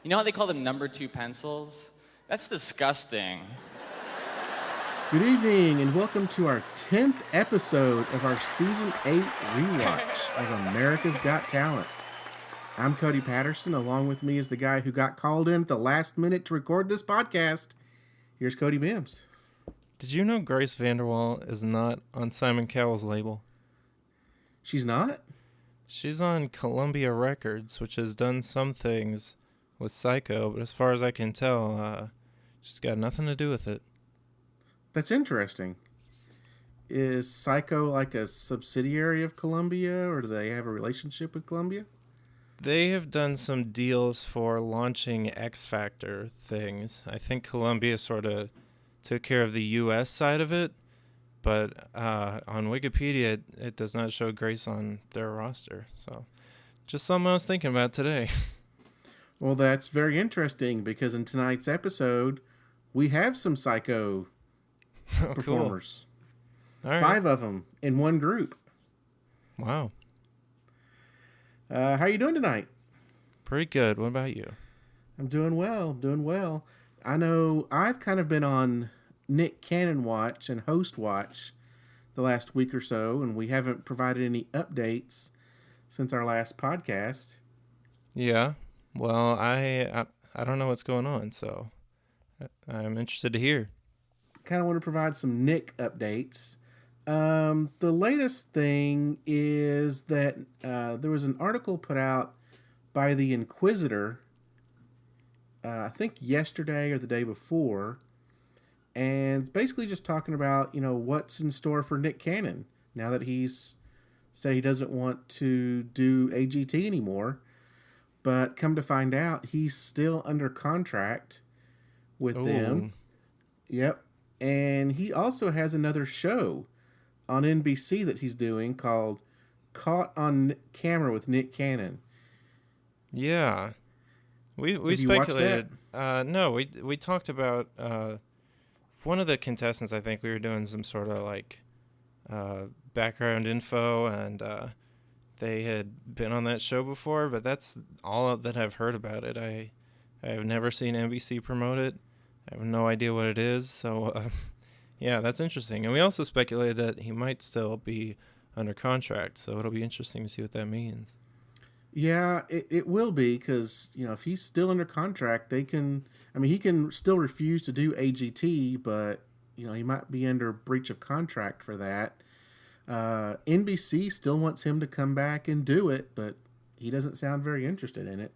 You know how they call them number 2 pencils? That's disgusting. Good evening, and welcome to our 10th episode of our Season 8 rewatch of America's Got Talent. I'm Cody Patterson. Along with me is the guy who got called in at the last minute to record this podcast. Here's Cody Mims. Did you know Grace Vanderwaal is not on Simon Cowell's label? She's not? She's on Columbia Records, which has done some things with Psycho, but as far as I can tell, she's got nothing to do with it. That's interesting. Is Psycho like a subsidiary of Columbia, or do they have a relationship with Columbia? They have done some deals for launching X Factor things. I think Columbia sort of took care of the U.S. side of it, but on Wikipedia, it does not show Grace on their roster. So just something I was thinking about today. Well, that's very interesting, because in tonight's episode, we have some Psycho performers. Cool. All right. 5 of them in one group. Wow. How are you doing tonight? Pretty good. What about you? I'm doing well. I know I've kind of been on Nick Cannon watch and host watch the last week or so, and we haven't provided any updates since our last podcast. Yeah. Well, I don't know what's going on, so I'm interested to hear. Kind of want to provide some Nick updates. The latest thing is that there was an article put out by the Inquisitor, I think yesterday or the day before, and it's basically just talking about, what's in store for Nick Cannon now that he's said he doesn't want to do AGT anymore. But come to find out, he's still under contract with them. Yep. And he also has another show on NBC that he's doing called Caught on Camera with Nick Cannon. Yeah. We Have you speculated. watched No, we talked about one of the contestants. I think we were doing some sort of like background info, and they had been on that show before, but that's all that I've heard about it. I have never seen NBC promote it. I have no idea what it is, so yeah, that's interesting. And we also speculated that he might still be under contract, so it'll be interesting to see what that means. Yeah, it will be, because, if he's still under contract, he can still refuse to do AGT, but, he might be under breach of contract for that. NBC still wants him to come back and do it, but he doesn't sound very interested in it.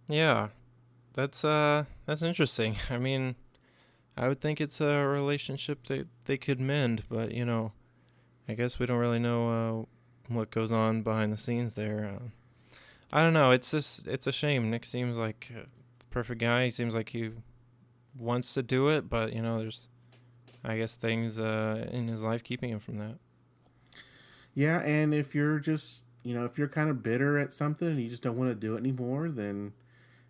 Yeah, that's interesting. I mean, I would think it's a relationship that they could mend, but I guess we don't really know what goes on behind the scenes there. I don't know. It's a shame. Nick seems like a perfect guy. He seems like he wants to do it, but there's, I guess, things in his life keeping him from that. Yeah, and if you're just, if you're kind of bitter at something and you just don't want to do it anymore, then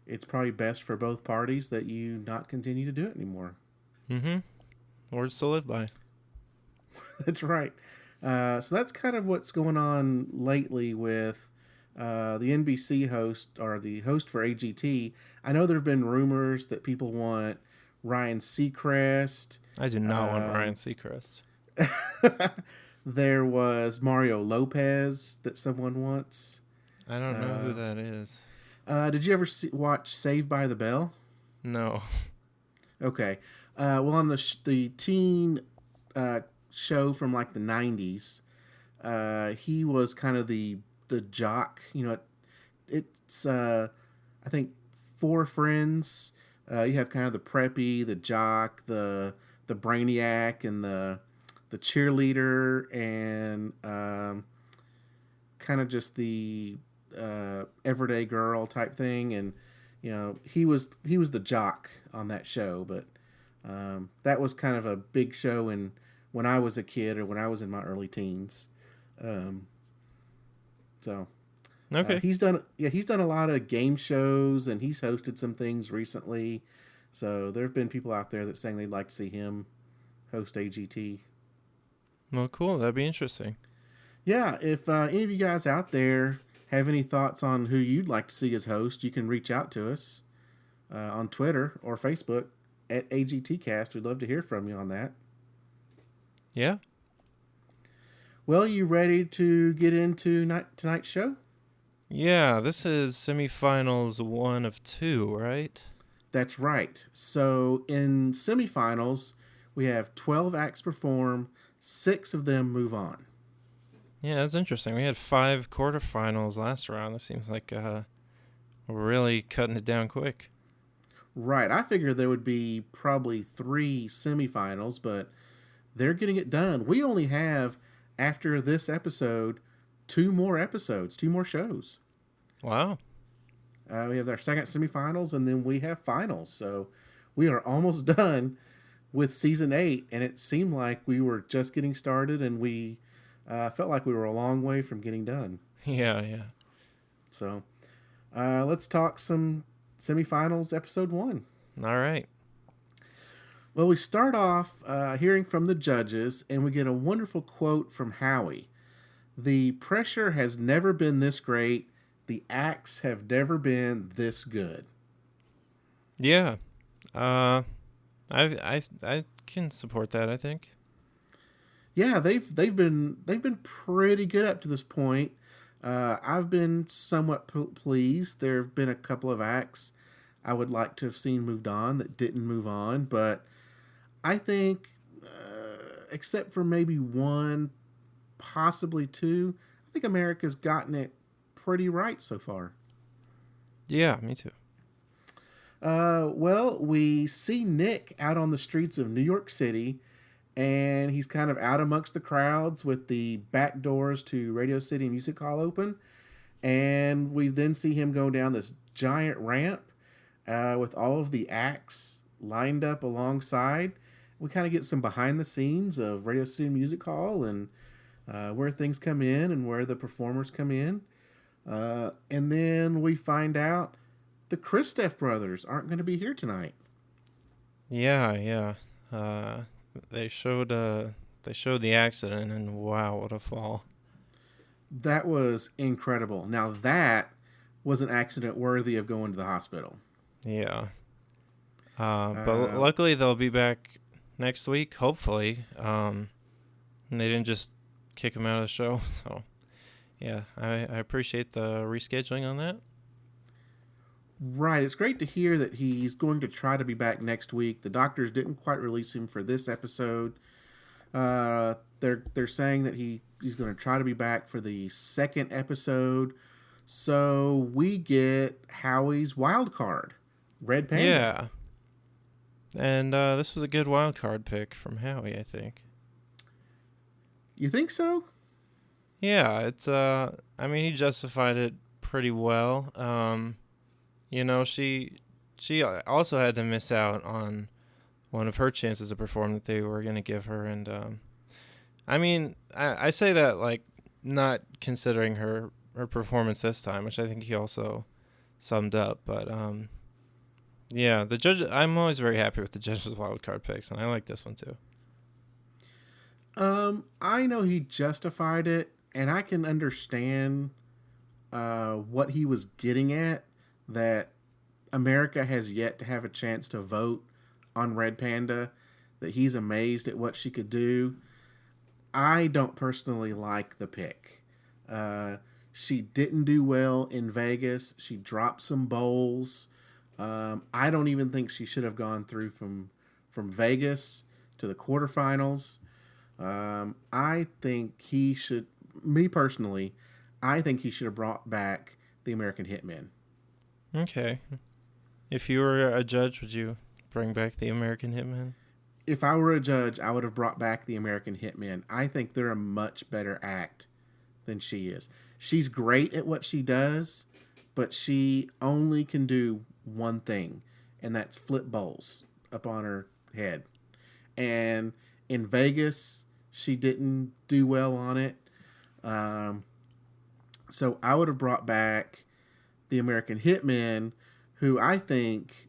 it's probably best for both parties that you not continue to do it anymore. Mm-hmm. Words to live by. That's right. So that's kind of what's going on lately with the NBC host, or the host for AGT. I know there have been rumors that people want Ryan Seacrest. I do not want Ryan Seacrest. There was Mario Lopez that someone wants. I don't know who that is. Did you ever watch Saved by the Bell? No. Okay. Well, on the teen show from like the 90s, he was kind of the jock. It's I think 4 friends. You have kind of the preppy, the jock, the brainiac, and the cheerleader, and kind of just the everyday girl type thing. And he was the jock on that show, but that was kind of a big show when I was a kid, or when I was in my early teens. So Okay. he's done a lot of game shows, and he's hosted some things recently. So there have been people out there that saying they'd like to see him host AGT. Well, cool. That'd be interesting. Yeah, if any of you guys out there have any thoughts on who you'd like to see as host, you can reach out to us on Twitter or Facebook at AGTcast. We'd love to hear from you on that. Yeah. Well, you ready to get into tonight's show? Yeah, this is semifinals 1 of 2, right? That's right. So in semifinals, we have 12 acts perform, 6 of them move on. Yeah, that's interesting. We had 5 quarterfinals last round. This seems like we're really cutting it down quick. Right. I figured there would be probably 3 semifinals, but they're getting it done. We only have, after this episode, 2 more episodes, 2 more shows. Wow. We have our second semifinals, and then we have finals. So we are almost done with season 8, and it seemed like we were just getting started, and we felt like we were a long way from getting done. Yeah. So let's talk some semifinals episode 1. All right. Well, we start off hearing from the judges, and we get a wonderful quote from Howie. The pressure has never been this great. The acts have never been this good. Yeah. I can support that, I think. Yeah, they've been pretty good up to this point. I've been somewhat pleased. There have been a couple of acts I would like to have seen moved on that didn't move on, but I think, except for maybe 1, possibly 2, I think America's gotten it pretty right so far. Yeah, me too. Well, we see Nick out on the streets of New York City, and he's kind of out amongst the crowds with the back doors to Radio City Music Hall open. And we then see him go down this giant ramp with all of the acts lined up alongside. We kind of get some behind the scenes of Radio City Music Hall and where things come in and where the performers come in. And then we find out the Kristoff brothers aren't going to be here tonight. Yeah. They showed the accident, and wow, what a fall. That was incredible. Now that was an accident worthy of going to the hospital. Yeah. But luckily they'll be back next week, hopefully. And they didn't just kick him out of the show. So, yeah, I appreciate the rescheduling on that. Right. It's great to hear that he's going to try to be back next week. The doctors didn't quite release him for this episode. They're saying that he's going to try to be back for the second episode. So we get Howie's wild card, Red Panda. Yeah. And this was a good wild card pick from Howie, I think. You think so? Yeah, it's I mean, he justified it pretty well. She also had to miss out on one of her chances to perform that they were going to give her, and I mean, I say that like not considering her performance this time, which I think he also summed up, but yeah, the judge. I'm always very happy with the judge's wild card picks, and I like this one too. I know he justified it, and I can understand what he was getting at, that America has yet to have a chance to vote on Red Panda, that he's amazed at what she could do. I don't personally like the pick. She didn't do well in Vegas. She dropped some bowls. I don't even think she should have gone through from Vegas to the quarterfinals. I think he should, me personally, I think he should have brought back the American Hitmen. Okay. If you were a judge, would you bring back the American Hitmen? If I were a judge, I would have brought back the American Hitmen. I think they're a much better act than she is. She's great at what she does, but she only can do one thing, and that's flip bowls up on her head. And in Vegas, she didn't do well on it. So I would have brought back the American Hitmen, who I think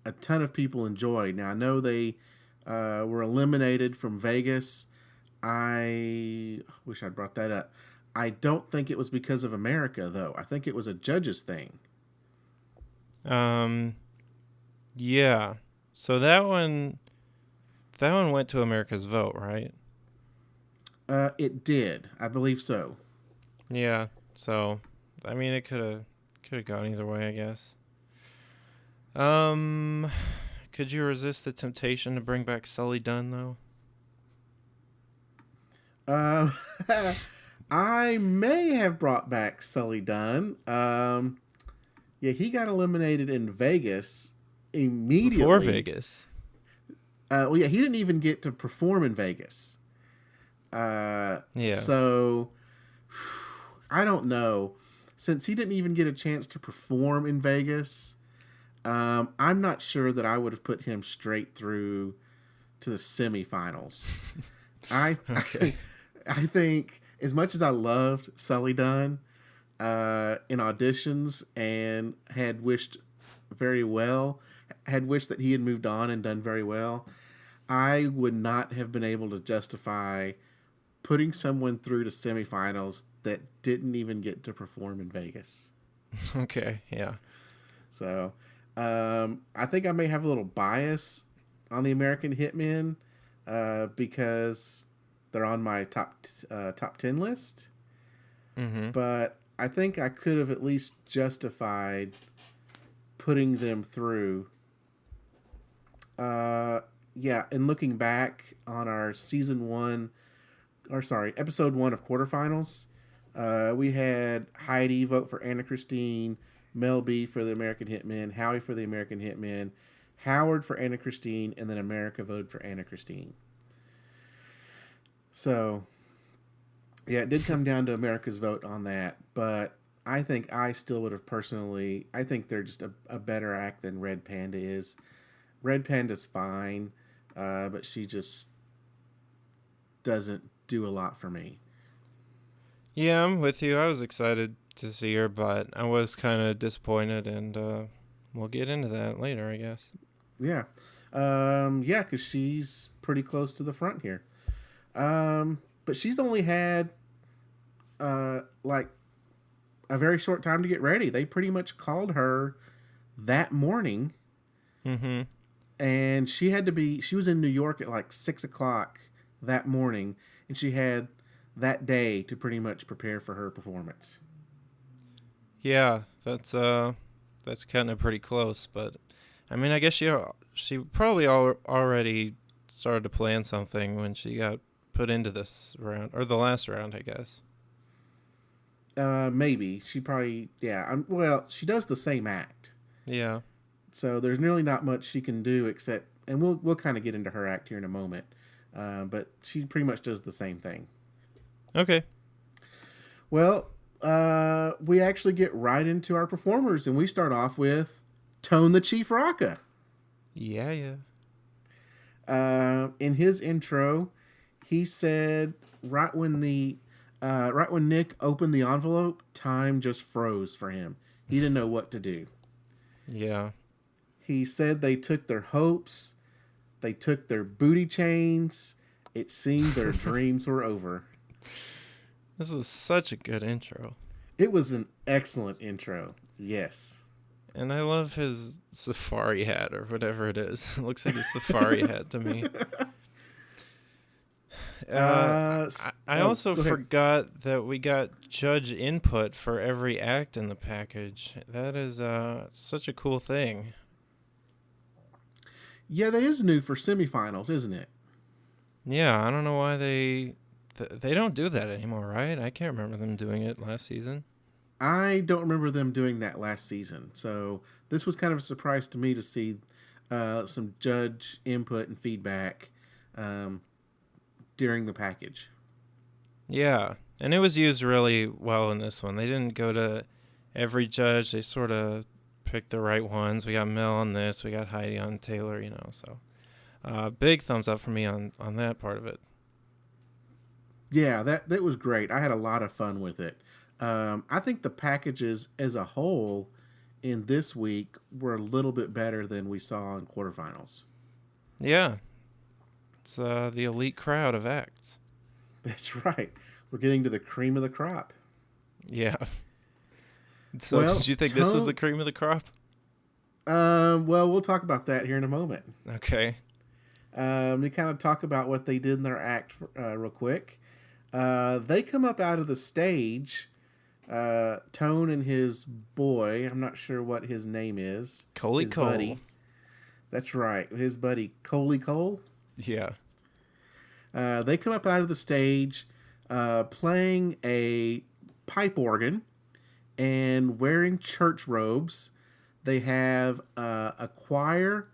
a ton of people enjoyed. Now, I know they were eliminated from Vegas. I wish I'd brought that up. I don't think it was because of America, though. I think it was a judge's thing. Yeah. So that one went to America's Vote, right? It did. I believe so. Yeah. So, I mean, it could have gone either way, I guess. Um, could you resist the temptation to bring back Sully Dunn though? Uh, I may have brought back Sully Dunn. Yeah, he got eliminated in Vegas immediately. Before Vegas. Well, yeah, he didn't even get to perform in Vegas. Yeah. So I don't know. Since he didn't even get a chance to perform in Vegas, I'm not sure that I would have put him straight through to the semifinals. Okay. I think as much as I loved Sully Dunn in auditions and had wished that he had moved on and done very well, I would not have been able to justify putting someone through to semifinals that didn't even get to perform in Vegas. Okay. Yeah. So I think I may have a little bias on the American Hitmen because they're on my top 10 list. Mm-hmm. But I think I could have at least justified putting them through. Yeah, and looking back on our episode 1 of quarterfinals, we had Heidi vote for Anna Christine, Mel B for the American Hitmen, Howie for the American Hitmen, Howard for Anna Christine, and then America voted for Anna Christine. So, yeah, it did come down to America's vote on that, but I think I still would have personally. I think they're just a better act than Red Panda is. Red Panda's fine, but she just doesn't do a lot for me. Yeah, I'm with you. I was excited to see her, but I was kind of disappointed, and we'll get into that later, I guess. Yeah. Yeah, because she's pretty close to the front here. But she's only had like a very short time to get ready. They pretty much called her that morning, Mm-hmm. and she was in New York at like 6 o'clock that morning, and she had that day to pretty much prepare for her performance. Yeah, that's kind of pretty close, but I mean, I guess she probably already started to plan something when she got put into this round, or the last round, I guess. Maybe she probably, yeah. Well, she does the same act, Yeah. so there's nearly not much she can do except, and we'll kind of get into her act here in a moment. But she pretty much does the same thing. Okay. Well, we actually get right into our performers, and we start off with Tone the Chief Rocka. Yeah. In his intro, he said right when Nick opened the envelope, time just froze for him. He didn't know what to do. Yeah. He said they took their hopes, they took their booty chains. It seemed their dreams were over. This was such a good intro. It was an excellent intro. Yes. And I love his safari hat or whatever it is. It looks like a safari hat to me. I also forgot that we got judge input for every act in the package. That is such a cool thing. Yeah, that is new for semifinals, isn't it? Yeah, I don't know why they don't do that anymore, right? I can't remember them doing it last season. I don't remember them doing that last season. So this was kind of a surprise to me to see some judge input and feedback during the package. Yeah, and it was used really well in this one. They didn't go to every judge. They sort of picked the right ones. We got Mel on this. We got Heidi on Taylor, so big thumbs up for me on that part of it. Yeah, that was great. I had a lot of fun with it. I think the packages as a whole in this week were a little bit better than we saw in quarterfinals. Yeah. It's the elite crowd of acts. That's right. We're getting to the cream of the crop. Yeah. So Well, did you think this was the cream of the crop? Well, we'll talk about that here in a moment. Okay. We kind of talk about what they did in their act real quick. They come up out of the stage. Tone and his boy, I'm not sure what his name is. Coley his Cole. buddy. That's right. His buddy, Coley Cole. Yeah. They come up out of the stage playing a pipe organ and wearing church robes. They have a choir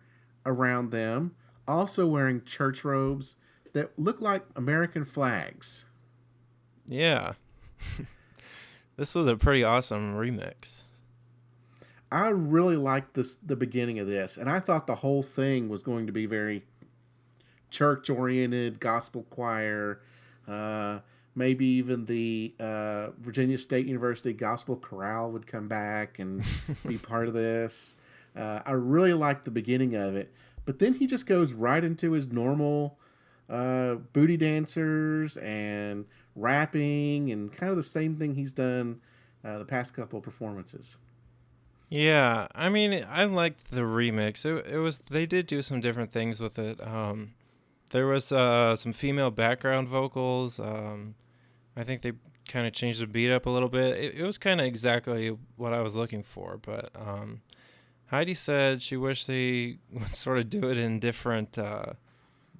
around them, also wearing church robes that look like American flags. Yeah. This was a pretty awesome remix. I really liked the beginning of this, and I thought the whole thing was going to be very church-oriented, gospel choir, maybe even the Virginia State University Gospel Chorale would come back and be part of this. I really liked the beginning of it, but then he just goes right into his normal booty dancers and rapping and kind of the same thing he's done the past couple of performances. Yeah, I mean, I liked the remix. It was they did do some different things with it. There was some female background vocals. I think they kind of changed the beat up a little bit. It was kind of exactly what I was looking for. But Heidi said she wished they would sort of do it in different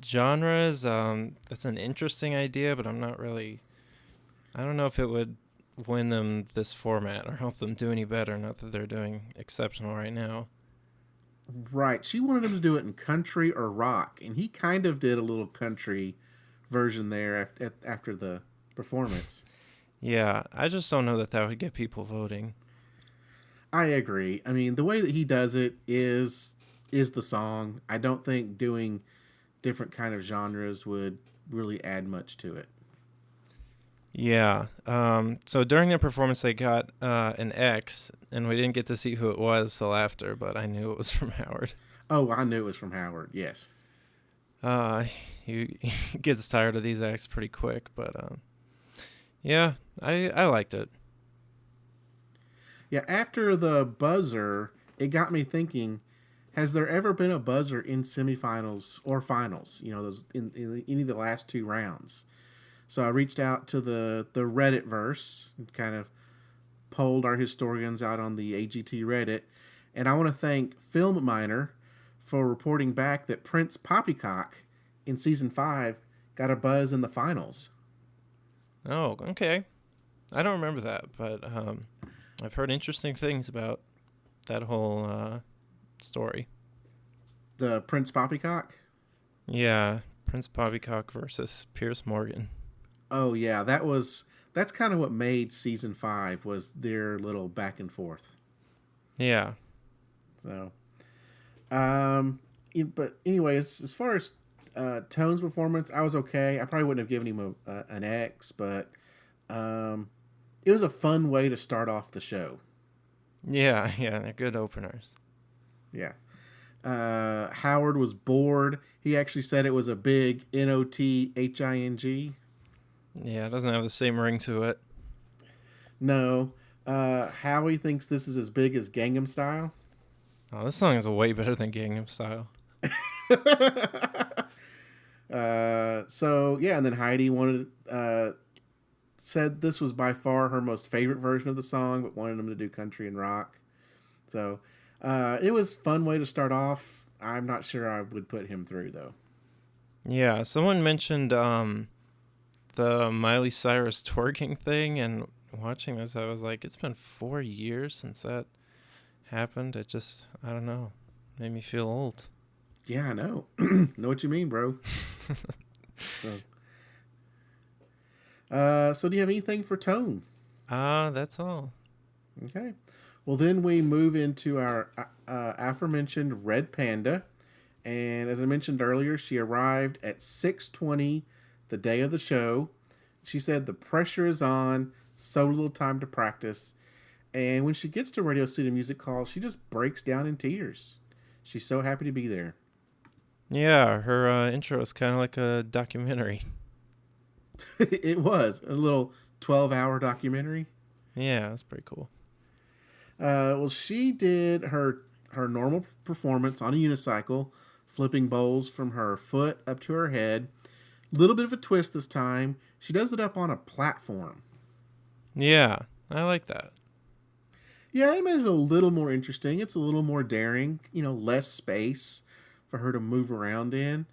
genres. That's an interesting idea, but I'm not really. I don't know if it would win them this format or help them do any better. Not that they're doing exceptional right now. Right. She wanted him to do it in country or rock, and he kind of did a little country version there after the performance. Yeah, I just don't know that would get people voting. I agree. I mean, the way that he does it is the song. I don't think doing different kind of genres would really add much to it. Yeah. So during the performance, they got an X, and we didn't get to see who it was till after, but I knew it was from Howard. Oh, I knew it was from Howard. Yes. He gets tired of these acts pretty quick, but yeah, I liked it. Yeah. After the buzzer, it got me thinking: has there ever been a buzzer in semifinals or finals? You know, those in any of the last two rounds. So I reached out to the Reddit verse and kind of polled our historians out on the AGT Reddit. And I want to thank Film Miner for reporting back that Prince Poppycock in season 5 got a buzz in the finals. Oh, okay. I don't remember that, but I've heard interesting things about that whole story. The Prince Poppycock? Yeah, Prince Poppycock versus Piers Morgan. Oh yeah, that's kind of what made season 5 was their little back and forth. Yeah. So, but anyways, as far as Tone's performance, I was okay. I probably wouldn't have given him an X, but it was a fun way to start off the show. Yeah, they're good openers. Yeah. Howard was bored. He actually said it was a big NOTHING. Yeah, it doesn't have the same ring to it. No. Howie thinks this is as big as Gangnam Style. Oh, this song is way better than Gangnam Style. So yeah, and then Heidi said this was by far her most favorite version of the song, but wanted him to do country and rock. So it was a fun way to start off. I'm not sure I would put him through though. Yeah, someone mentioned the Miley Cyrus twerking thing, and watching this, I was like, it's been 4 years since that happened. It just, I don't know, made me feel old. Yeah, I know. Know what you mean, bro. So do you have anything for Tone? That's all. Okay. Well, then we move into our aforementioned Red Panda. And as I mentioned earlier, she arrived at 6:20 the day of the show. She said the pressure is on, so little time to practice. And when she gets to Radio City Music Hall, she just breaks down in tears. She's so happy to be there. Yeah, her intro is kind of like a documentary. It was a little 12-hour documentary. Yeah, that's pretty cool. Well, she did her normal performance on a unicycle, flipping bowls from her foot up to her head. Little bit of a twist this time. She does it up on a platform. Yeah, I like that. Yeah, it made it a little more interesting. It's a little more daring. Less space for her to move around in.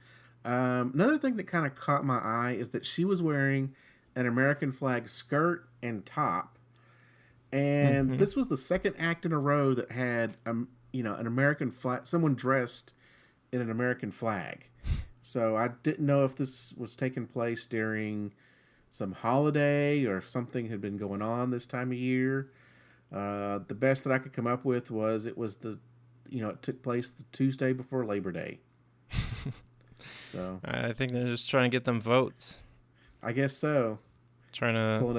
Another thing that kind of caught my eye is that she was wearing an American flag skirt and top, and Hmm. this was the second act in a row that had an American flag, someone dressed in an American flag. So I didn't know if this was taking place during some holiday or if something had been going on this time of year. The best that I could come up with was it took place the Tuesday before Labor Day. So I think they're just trying to get them votes. I guess so. Trying to, Pulling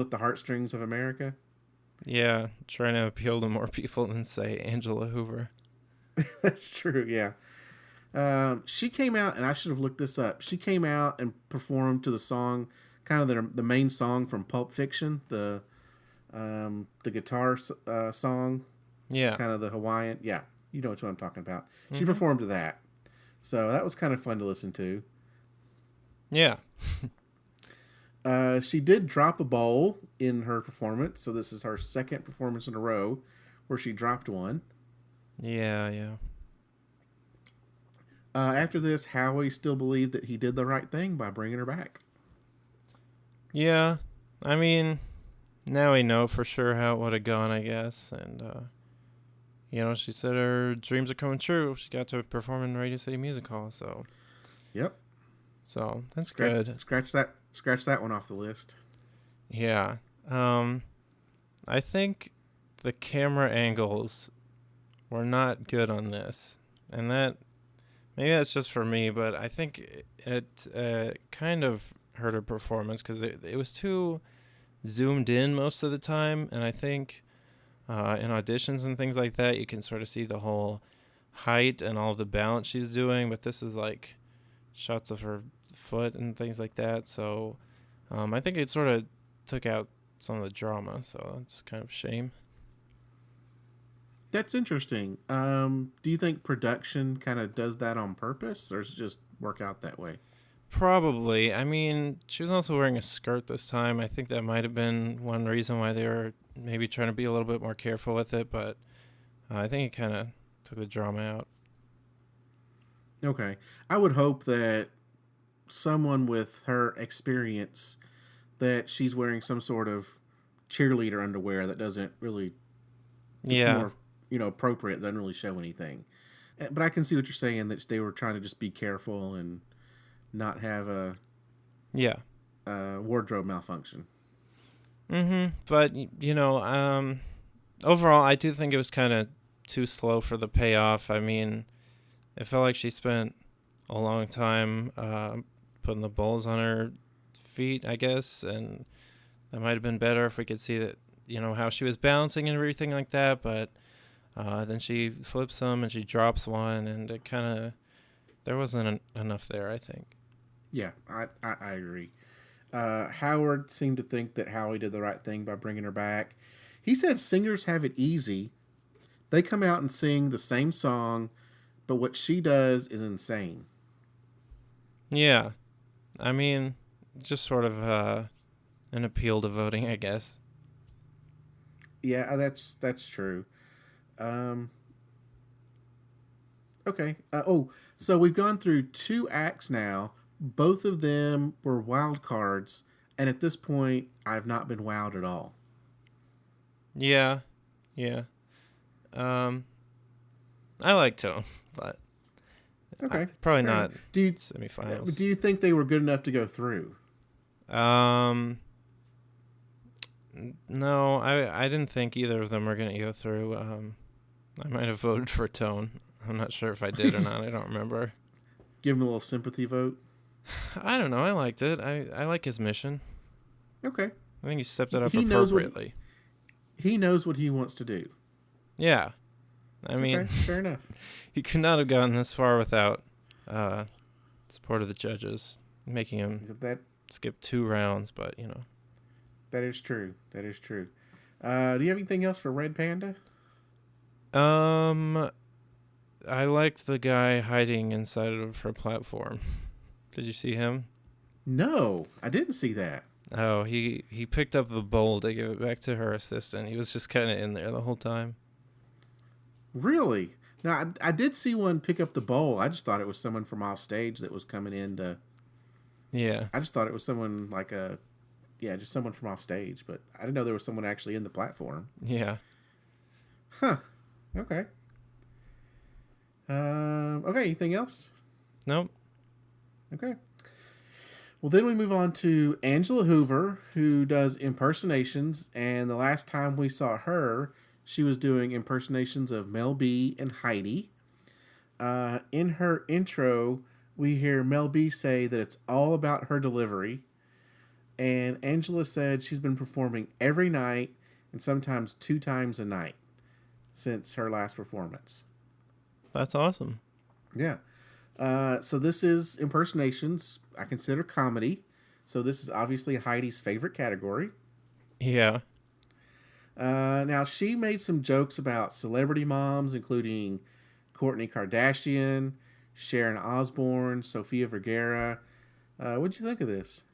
at the heartstrings of America. yeah, trying to appeal to more people than, say, Angela Hoover. That's true. Yeah. She came out, and I should have looked this up. She came out and performed to the song, kind of the main song from Pulp Fiction, the guitar song. It's Yeah. kind of the Hawaiian. Yeah, you know what I'm talking about. She Hmm. performed to that, so that was kind of fun to listen to. Yeah. She did drop a bowl in her performance, so this is her second performance in a row where she dropped one. Yeah, yeah. After this, Howie still believed that he did the right thing by bringing her back. Yeah. I mean, now we know for sure how it would have gone, I guess. And, she said her dreams are coming true. She got to perform in Radio City Music Hall, so. Yep. So, that's Scratch, good. scratch that one off the list. Yeah. I think the camera angles were not good on this. And maybe that's just for me, but I think it kind of hurt her performance because it was too zoomed in most of the time. And I think in auditions and things like that, you can sort of see the whole height and all the balance she's doing. But this is like shots of her foot and things like that. So I think it sort of took out some of the drama. So that's kind of a shame. That's interesting. Do you think production kind of does that on purpose, or does it just work out that way? Probably. I mean, she was also wearing a skirt this time. I think that might have been one reason why they were maybe trying to be a little bit more careful with it, but I think it kind of took the drama out. Okay. I would hope that someone with her experience, that she's wearing some sort of cheerleader underwear that doesn't really, it's Yeah. more, appropriate, doesn't really show anything. But I can see what you're saying, that they were trying to just be careful and not have Yeah. a wardrobe malfunction. But, overall, I do think it was kind of too slow for the payoff. I mean, it felt like she spent a long time putting the bowls on her feet, I guess, and that might have been better if we could see that, how she was balancing and everything like that, but then she flips them and she drops one, and it kind of, there wasn't enough there, I think. Yeah, I agree. Howard seemed to think that Howie did the right thing by bringing her back. He said singers have it easy. They come out and sing the same song, but what she does is insane. Yeah. I mean, just sort of an appeal to voting, I guess. Yeah, that's true. Um, okay. So we've gone through two acts now. Both of them were wild cards, and at this point, I've not been wowed at all. Yeah. Yeah. I like Tone, but Okay, probably fair not enough. semifinals. Do you think they were good enough to go through? No, I didn't think either of them were going to go through. I might have voted for Tone. I'm not sure if I did or not. I don't remember. Give him a little sympathy vote. I don't know. I liked it. I like his mission. Okay. I think he stepped it up He knows appropriately. He knows what he wants to do. Yeah. I mean, okay, fair enough. he could not have gotten this far without support of the judges, making him That skip 2 rounds, but That is true. That is true. Do you have anything else for Red Panda? I liked the guy hiding inside of her platform. Did you see him? No, I didn't see that. Oh, he picked up the bowl to give it back to her assistant. He was just kind of in there the whole time. Really? Now, I did see one pick up the bowl. I just thought it was someone from off stage that was coming in to. Yeah. I just thought it was someone like just someone from off stage, but I didn't know there was someone actually in the platform. Yeah. Huh. Okay. Okay, anything else? Nope. Okay. Well, then we move on to Angela Hoover, who does impersonations, and the last time we saw her, she was doing impersonations of Mel B and Heidi. In her intro, we hear Mel B say that it's all about her delivery, and Angela said she's been performing every night and sometimes 2 times a night since her last performance. That's awesome. Yeah. So this is impersonations. I consider comedy. So this is obviously Heidi's favorite category. Yeah. Now, she made some jokes about celebrity moms, including Kourtney Kardashian, Sharon Osbourne, Sofia Vergara. What'd you think of this?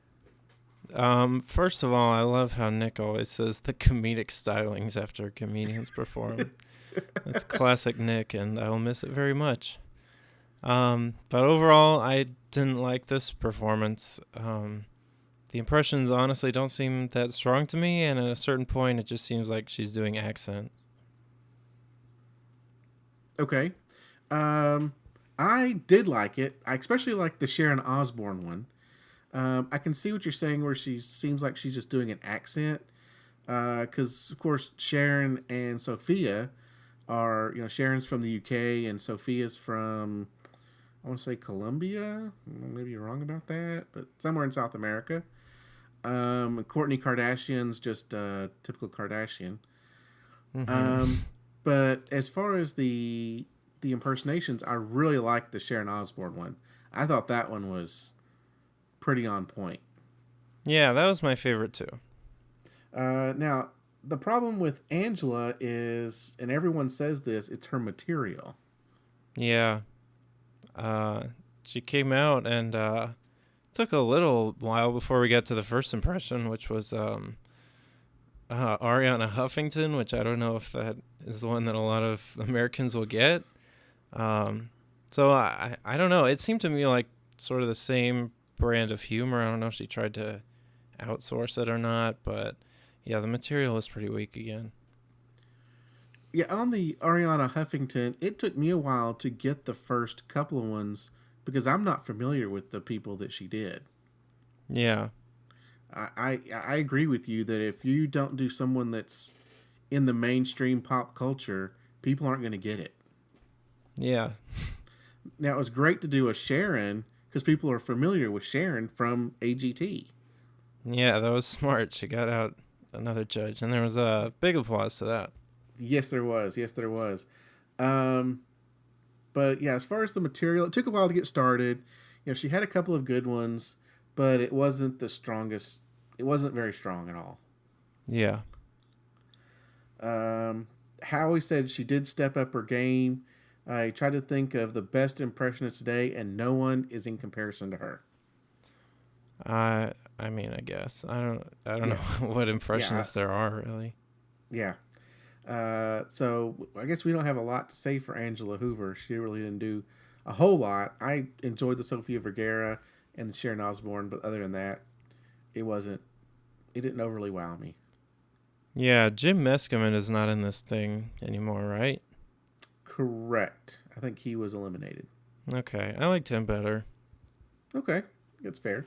First of all, I love how Nick always says the comedic stylings after comedians perform. That's classic Nick, and I will miss it very much. But overall, I didn't like this performance. The impressions honestly don't seem that strong to me, and at a certain point, it just seems like she's doing accents. Okay. I did like it. I especially like the Sharon Osbourne one. I can see what you're saying where she seems like she's just doing an accent. Because, of course, Sharon and Sophia are, Sharon's from the UK and Sophia's from, I want to say Colombia. Maybe you're wrong about that, but somewhere in South America. Kourtney Kardashian's just typical Kardashian. Mm-hmm. But as far as the impersonations, I really liked the Sharon Osbourne one. I thought that one was pretty on point. Yeah, that was my favorite too. Now, the problem with Angela is, and everyone says this, it's her material. Yeah. She came out and took a little while before we got to the first impression, which was Ariana Huffington, which I don't know if that is the one that a lot of Americans will get. So I don't know. It seemed to me like sort of the same brand of humor. I don't know if she tried to outsource it or not, but yeah, the material is pretty weak again. Yeah, on the Ariana Huffington, it took me a while to get the first couple of ones because I'm not familiar with the people that she did. Yeah. I agree with you that if you don't do someone that's in the mainstream pop culture, people aren't going to get it. Yeah. Now, it was great to do a Sharon because people are familiar with Sharon from AGT. Yeah, that was smart. She got out another judge, and there was a big applause to that. Yes, there was. Yes, there was. But yeah, as far as the material, it took a while to get started. She had a couple of good ones, but it wasn't the strongest. It wasn't very strong at all. Yeah. Howie said she did step up her game. I tried to think of the best impressionist today, and no one is in comparison to her. I mean, I guess I don't know what impressionists there are really. Yeah. So I guess we don't have a lot to say for Angela Hoover. She really didn't do a whole lot. I enjoyed the Sofia Vergara and the Sharon Osbourne, but other than that, it didn't overly wow me. Yeah, Jim Meskimen is not in this thing anymore, right? Correct. I think he was eliminated. Okay, I liked him better. Okay, that's fair.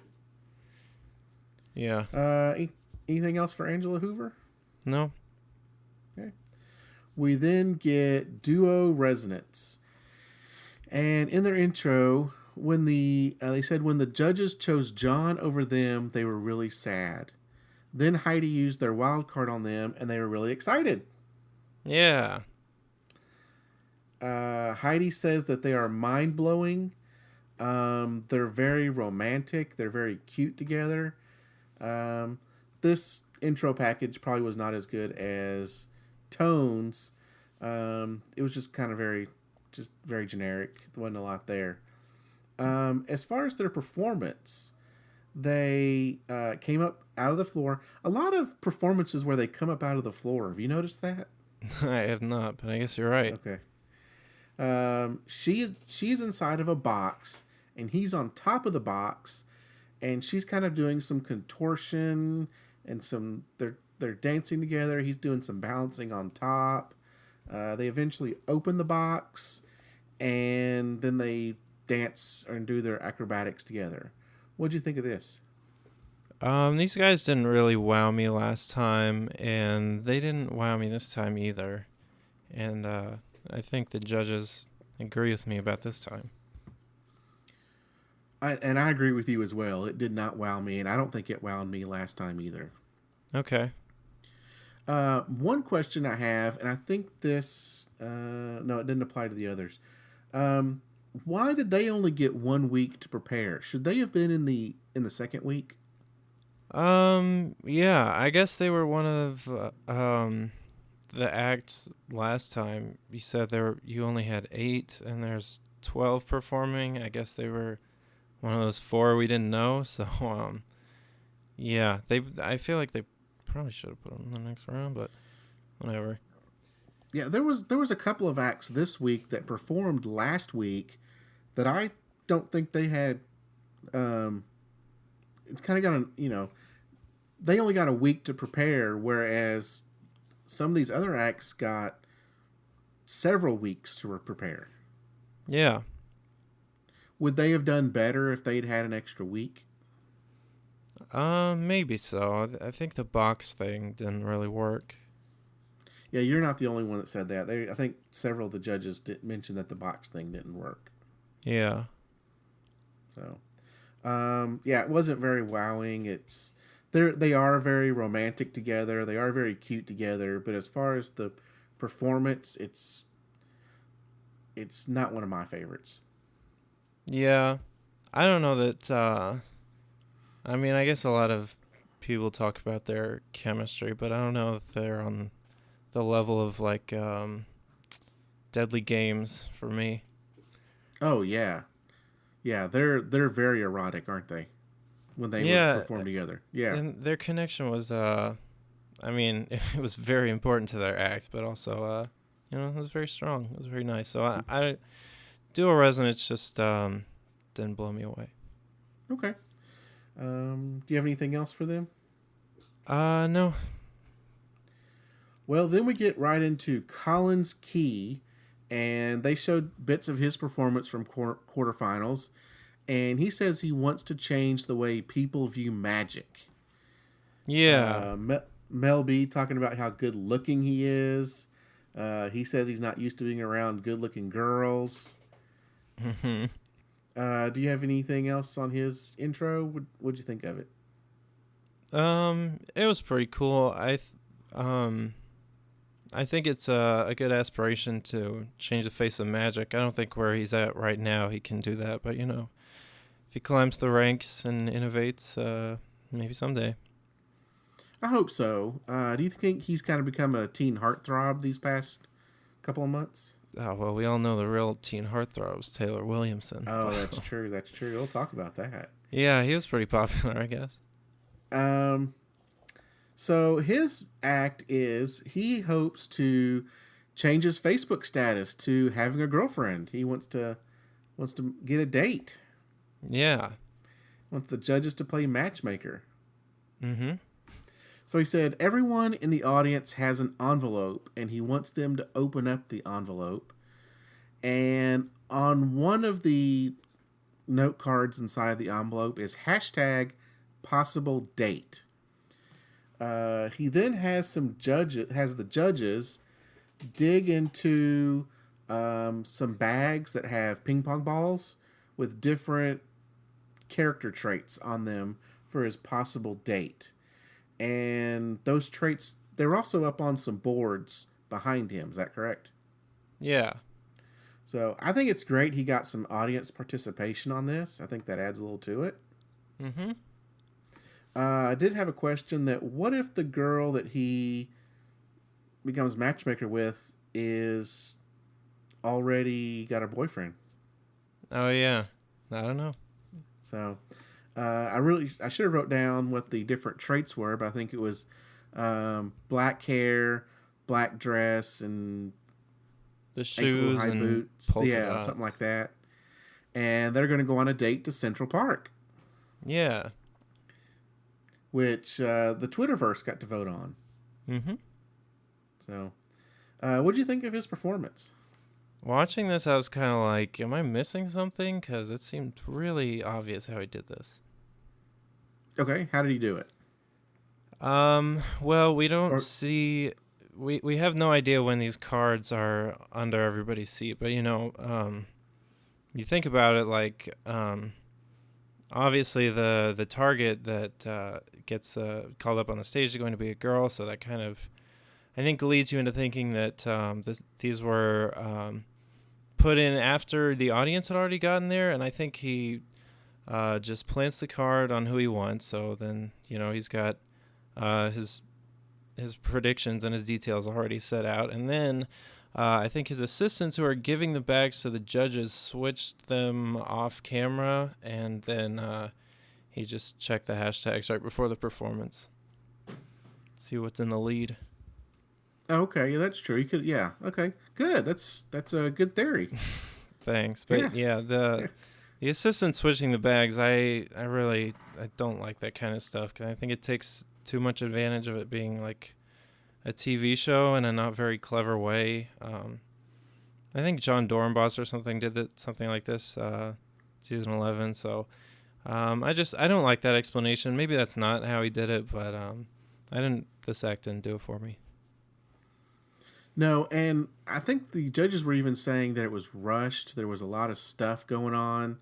Yeah. Anything else for Angela Hoover? No. Okay. We then get Duo Resonance. And in their intro, when they said when the judges chose John over them, they were really sad. Then Heidi used their wild card on them, and they were really excited. Yeah. Heidi says that they are mind-blowing. They're very romantic. They're very cute together. This intro package probably was not as good as Tones. It was just kind of very generic. There wasn't a lot there. As far as their performance, they came up out of the floor. A lot of performances where they come up out of the floor. Have you noticed that? I have not, but I guess you're right. Okay. She's inside of a box, and he's on top of the box, and she's kind of doing some contortion and they're dancing together. He's doing some balancing on top. They eventually open the box, and then they dance and do their acrobatics together. What'd you think of this? These guys didn't really wow me last time, and they didn't wow me this time either. And I think the judges agree with me about this time. I agree with you as well. It did not wow me, and I don't think it wowed me last time either. Okay. One question I have, and I think this, no, it didn't apply to the others. Why did they only get 1 week to prepare? Should they have been in the second week? Yeah, I guess they were one of the acts last time. You said you only had 8 and there's 12 performing. I guess they were one of those 4 we didn't know. So yeah, I feel like they probably should have put them in the next round, but whatever. Yeah, there was a couple of acts this week that performed last week that I don't think they had. It's kind of got they only got a week to prepare, whereas some of these other acts got several weeks to prepare. Yeah. Would they have done better if they'd had an extra week? Maybe so. I think the box thing didn't really work. Yeah, you're not the only one that said that. I think several of the judges did mention that the box thing didn't work. Yeah. So, yeah, it wasn't very wowing. They are very romantic together. They are very cute together. But as far as the performance, it's not one of my favorites. Yeah. I don't know that. I mean, I guess a lot of people talk about their chemistry, but I don't know if they're on the level of like Deadly Games for me. Oh yeah, yeah. They're very erotic, aren't they? When they would perform together. Yeah. And their connection was, I mean, it was very important to their act, but also, it was very strong. It was very nice. So I Duo Resonance just didn't blow me away. Okay. Do you have anything else for them? No. Well, then we get right into Colin's Key, and they showed bits of his performance from quarterfinals, and he says he wants to change the way people view magic. Yeah. Mel B talking about how good looking he is. He says he's not used to being around good looking girls. Mm-hmm. Do you have anything else on his intro? What'd you think of it? It was pretty cool. I think it's a good aspiration to change the face of magic. I don't think where he's at right now he can do that, but if he climbs the ranks and innovates, maybe someday. I hope so. Do you think he's kind of become a teen heartthrob these past couple of months? Oh, well, we all know the real teen heartthrob was Taylor Williamson. Oh, that's true. That's true. We'll talk about that. Yeah, he was pretty popular, I guess. So his act is he hopes to change his Facebook status to having a girlfriend. He wants to get a date. Yeah. Wants the judges to play matchmaker. Mm-hmm. So he said everyone in the audience has an envelope, and he wants them to open up the envelope. And on one of the note cards inside of the envelope is #possible date. He then has the judges dig into some bags that have ping pong balls with different character traits on them for his possible date. And those traits, they're also up on some boards behind him. Is that correct? Yeah. So I think it's great he got some audience participation on this. I think that adds a little to it. Mm-hmm. I did have a question that what if the girl that he becomes matchmaker with is already got a boyfriend? Oh yeah, I don't know. So I should have wrote down what the different traits were, but I think it was black hair, black dress, and The ankle shoes high and boots. polka Yeah, something like dots. that. And they're going to go on a date to Central Park, Yeah. which the Twitterverse got to vote on. Mm-hmm. So, what do you think of his performance? Watching this, I was kind of like, am I missing something? Because it seemed really obvious how he did this. Okay, how did he do it? Well, we don't Or see, we have no idea when these cards are under everybody's seat, but you think about it like, obviously the target that gets called up on the stage is going to be a girl, so that kind of, I think, leads you into thinking that these were put in after the audience had already gotten there, and I think he just plants the card on who he wants. So then he's got his predictions and his details already set out, and then I think his assistants who are giving the bags to the judges switched them off camera, and then he just checked the hashtags right before the performance. See what's in the lead. okay, yeah, that's true. He could, yeah. Okay, good. That's a good theory. Thanks, Yeah, but yeah, yeah. the assistant switching the bags, I really I don't like that kind of stuff because I think it takes too much advantage of it being like a TV show in a not very clever way. I think John Dornbos or something did something like this season 11. So I don't like that explanation. Maybe that's not how he did it, but this act didn't do it for me. No, and I think the judges were even saying that it was rushed. There was a lot of stuff going on.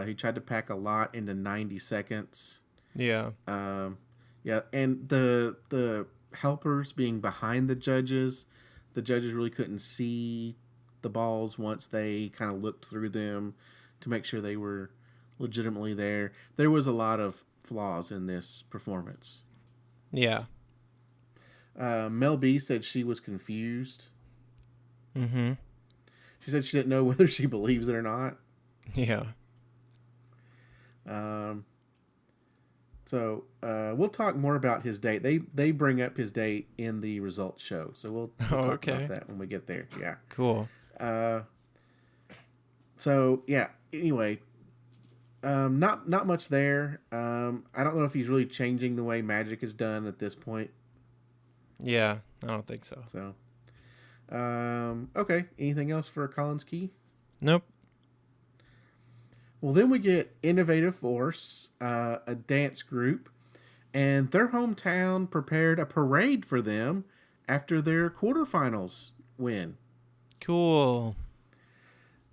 He tried to pack a lot into 90 seconds. Yeah. Um, yeah, and the helpers being behind the judges really couldn't see the balls once they kind of looked through them to make sure they were legitimately there. There was a lot of flaws in this performance. Yeah. Mel B said she was confused. Mm-hmm. She said she didn't know whether she believes it or not. Yeah. Um, we'll talk more about his date. They bring up his date in the results show, so we'll Oh, talk about okay. that when we get there. Yeah. Cool. Uh, yeah. Anyway, not much there. I don't know if he's really changing the way magic is done at this point. Yeah, I don't think so. So, okay. Anything else for Collins Key? Nope. Well, then we get Innovative Force, a dance group, and their hometown prepared a parade for them after their quarterfinals win. Cool.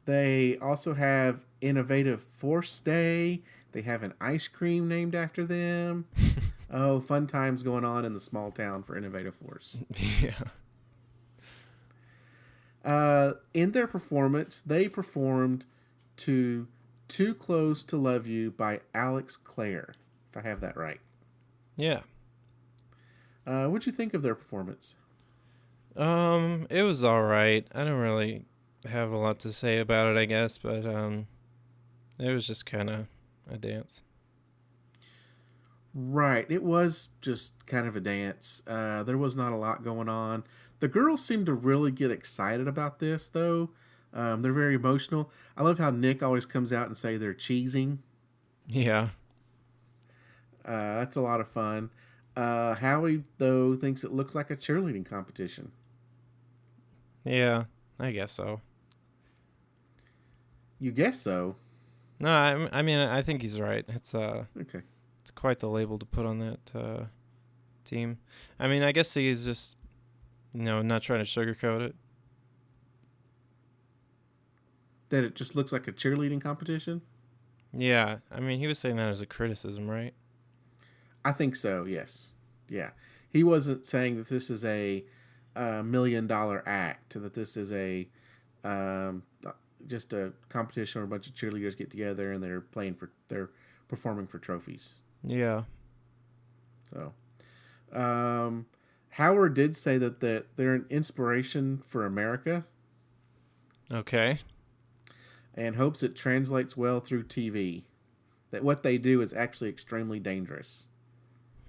They also have Innovative Force Day. They have an ice cream named after them. Oh, fun times going on in the small town for Innovative Force. Yeah. In their performance, they performed to Too Close to Love You by Alex Clare, if I have that right. Yeah. What'd you think of their performance? It was all right. I don't really have a lot to say about it, I guess, but it was just kind of a dance. Right. It was just kind of a dance. There was not a lot going on. The girls seem to really get excited about this, though. They're very emotional. I love how Nick always comes out and say they're cheesing. Yeah. That's a lot of fun. Howie, though, thinks it looks like a cheerleading competition. Yeah, I guess so. You guess so. No, I mean, I think he's right. Okay. It's quite the label to put on that team. I mean, I guess he's just, not trying to sugarcoat it. That it just looks like a cheerleading competition? Yeah, I mean, he was saying that as a criticism, right? I think so, yes. Yeah. He wasn't saying that this is a $1 million act, that this is a um, just a competition where a bunch of cheerleaders get together and they're performing for trophies. Yeah. So, Howard did say that they're an inspiration for America Okay. and hopes it translates well through TV. That what they do is actually extremely dangerous.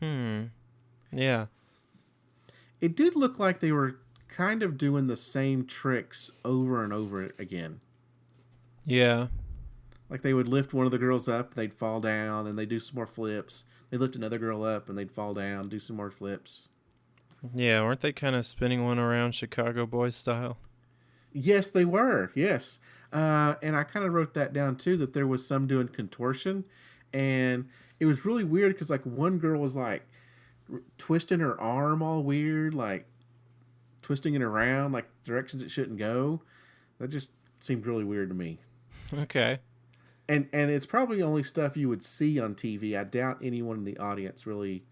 Yeah. It did look like they were kind of doing the same tricks over and over again. Yeah. Like they would lift one of the girls up, they'd fall down, and they'd do some more flips. They'd lift another girl up, and they'd fall down, do some more flips. Yeah, weren't they kind of spinning one around Chicago Boys style? Yes, they were. Yes. And I kind of wrote that down too, that there was some doing contortion. And it was really weird because, like, one girl was like twisting her arm all weird, like twisting it around, like directions it shouldn't go. That just seemed really weird to me. Okay. And it's probably only stuff you would see on TV. I doubt anyone in the audience really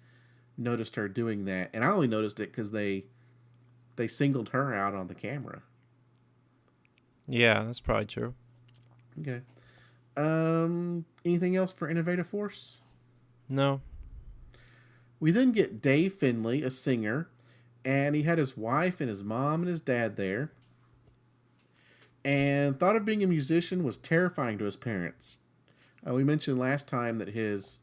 noticed her doing that. And I only noticed it because they singled her out on the camera. Yeah, that's probably true. Okay. Anything else for Innovative Force? No. We then get Dave Finley, a singer, and he had his wife and his mom and his dad there. And thought of being a musician was terrifying to his parents. We mentioned last time that his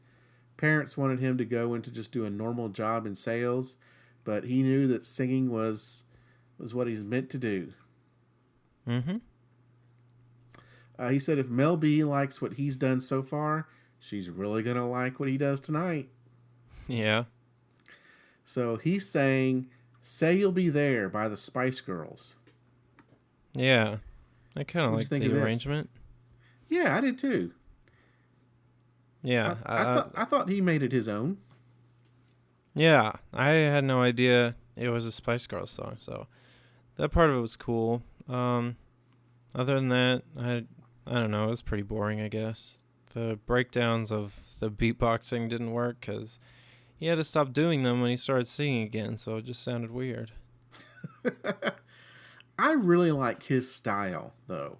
parents wanted him to go into just do a normal job in sales, but he knew that singing was what he's meant to do. Mm-hmm. He said if Mel B likes what he's done so far, she's really going to like what he does tonight. Yeah. So he sang Say You'll Be There by the Spice Girls. Yeah. I kind of What'd you like think the of this? arrangement. Yeah, I did too. Yeah. I thought he made it his own. Yeah. I had no idea it was a Spice Girls song, so that part of it was cool. Other than that, I don't know. It was pretty boring, I guess. The breakdowns of the beatboxing didn't work because he had to stop doing them when he started singing again, so it just sounded weird. I really like his style, though.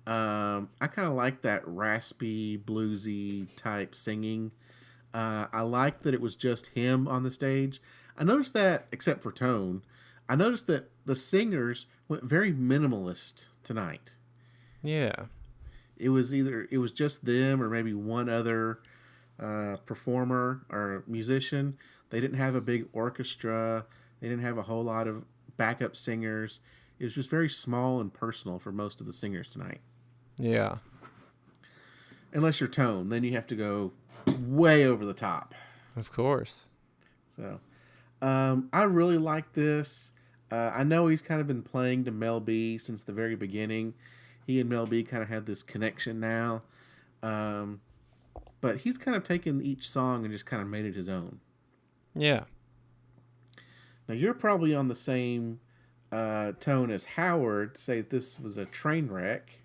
I kind of like that raspy, bluesy type singing. I like that it was just him on the stage. I noticed that, except for tone, I noticed that the singers went very minimalist tonight. Yeah. It was just them or maybe one other performer or musician. They didn't have a big orchestra. They didn't have a whole lot of backup singers. It was just very small and personal for most of the singers tonight. Yeah. Unless you're Tone, then you have to go way over the top. Of course. So, I really like this. I know he's kind of been playing to Mel B since the very beginning. He and Mel B kind of have this connection now. But he's kind of taken each song and just kind of made it his own. Yeah. Now, you're probably on the same tone as Howard, say this was a train wreck.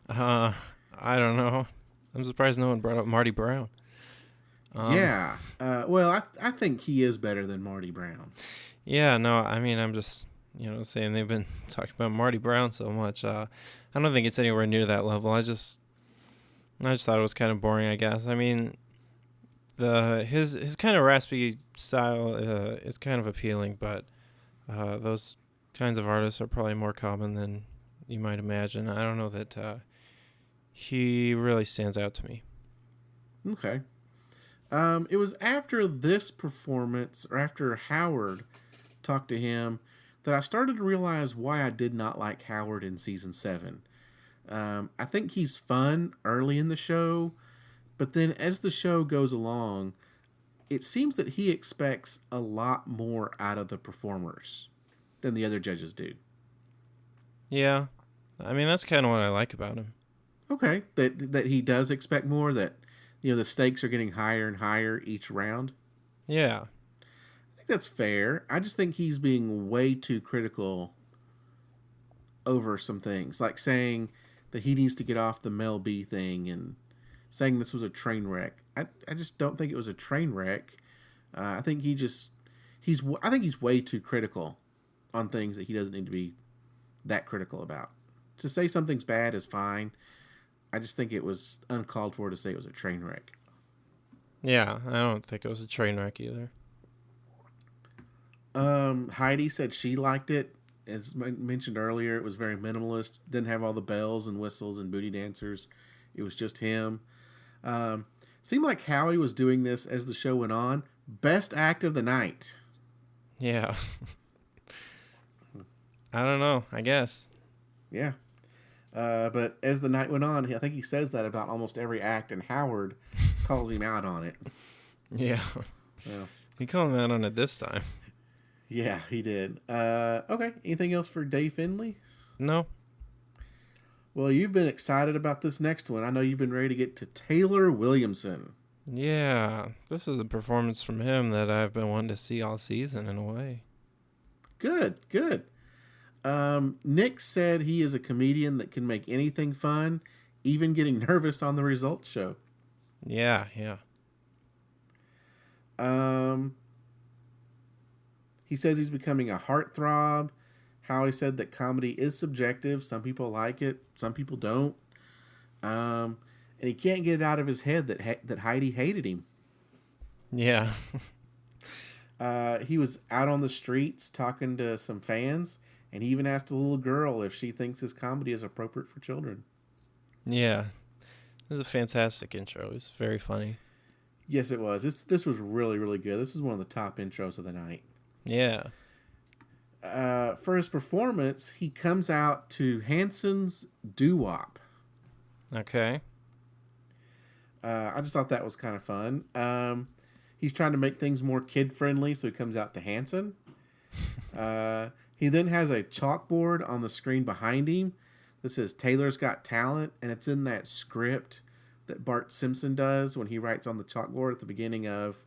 I don't know. I'm surprised no one brought up Marty Brown. Yeah. Well, I think he is better than Marty Brown. Yeah, no, I mean, I'm just, saying they've been talking about Marty Brown so much. I don't think it's anywhere near that level. I just thought it was kind of boring, I guess. I mean, his kind of raspy style is kind of appealing, but those kinds of artists are probably more common than you might imagine. I don't know that he really stands out to me. Okay. It was after this performance, or after Howard talked to him, that I started to realize why I did not like Howard in season 7. I think he's fun early in the show, but then as the show goes along, it seems that he expects a lot more out of the performers than the other judges do. Yeah. I mean, that's kind of what I like about him. Okay, that he does expect more, that the stakes are getting higher and higher each round. Yeah. I think that's fair. I just think he's being way too critical over some things, like saying that he needs to get off the Mel B thing and saying this was a train wreck. I just don't think it was a train wreck. I think he's way too critical on things that he doesn't need to be that critical about. To say something's bad is fine. I just think it was uncalled for to say it was a train wreck. Yeah, I don't think it was a train wreck either. Heidi said she liked it. As mentioned earlier, it was very minimalist. Didn't have all the bells and whistles and booty dancers. It was just him. Um, Seemed like Howie was doing this as the show went on. Best act of the night. Yeah. I don't know. I guess. Yeah. But as the night went on, I think he says that about almost every act, and Howard calls him out on it. Yeah. So, He called him out on it this time. yeah, he did. Okay. Anything else for Dave Finley? No. Well, you've been excited about this next one. I know you've been ready to get to Taylor Williamson. Yeah. This is a performance from him that I've been wanting to see all season in a way. Good, good. Nick said he is a comedian that can make anything fun, even getting nervous on the results show. Yeah, yeah. He says he's becoming a heartthrob. Howie said that comedy is subjective. Some people like it, some people don't. And he can't get it out of his head that Heidi hated him. Yeah. He was out on the streets talking to some fans, and he even asked a little girl if she thinks his comedy is appropriate for children. Yeah. It was a fantastic intro. It was very funny. Yes, it was. This was really, really good. This is one of the top intros of the night. Yeah. For his performance, he comes out to Hanson's Doo-Wop. Okay. I just thought that was kind of fun. He's trying to make things more kid-friendly, so he comes out to Hanson. He then has a chalkboard on the screen behind him that says Taylor's Got Talent, and it's in that script that Bart Simpson does when he writes on the chalkboard at the beginning of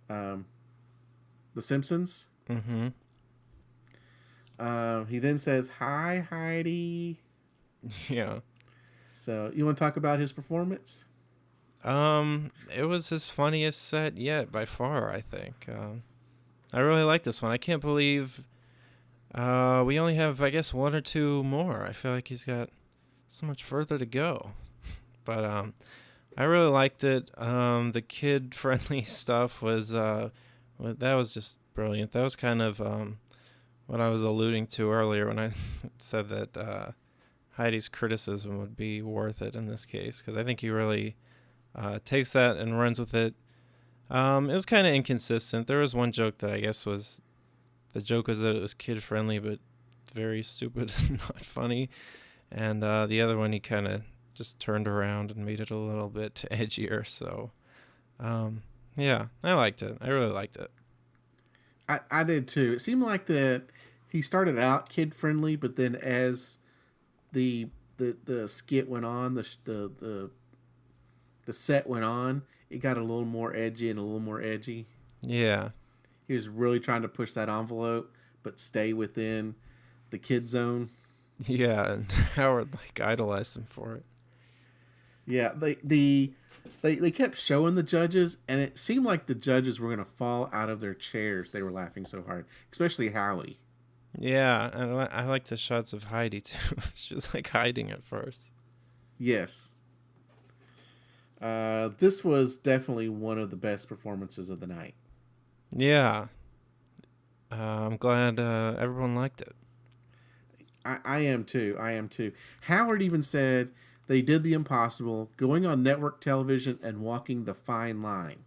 The Simpsons. Mm-hmm. He then says, "Hi, Heidi." Yeah. So, you want to talk about his performance? It was his funniest set yet by far, I think. I really like this one. I can't believe we only have, I guess, one or two more. I feel like he's got so much further to go. But I really liked it. The kid-friendly stuff was that was just brilliant. That was kind of what I was alluding to earlier when I said that Heidi's criticism would be worth it in this case, because I think he really takes that and runs with it. It was kind of inconsistent. There was one joke that I guess was the joke was that it was kid-friendly but very stupid and not funny, and the other one he kind of just turned around and made it a little bit edgier. So, yeah, I liked it. I really liked it. I did too. It seemed like that he started out kid friendly, but then as the skit went on, the set went on, it got a little more edgy and a little more edgy. Yeah. He was really trying to push that envelope, but stay within the kid zone. Yeah, and Howard idolized him for it. Yeah, they kept showing the judges, and it seemed like the judges were going to fall out of their chairs. They were laughing so hard, especially Howie. Yeah, and I like the shots of Heidi too. She was hiding at first. Yes. This was definitely one of the best performances of the night. Yeah. I'm glad everyone liked it. I am too. I am too. Howard even said they did the impossible, going on network television and walking the fine line.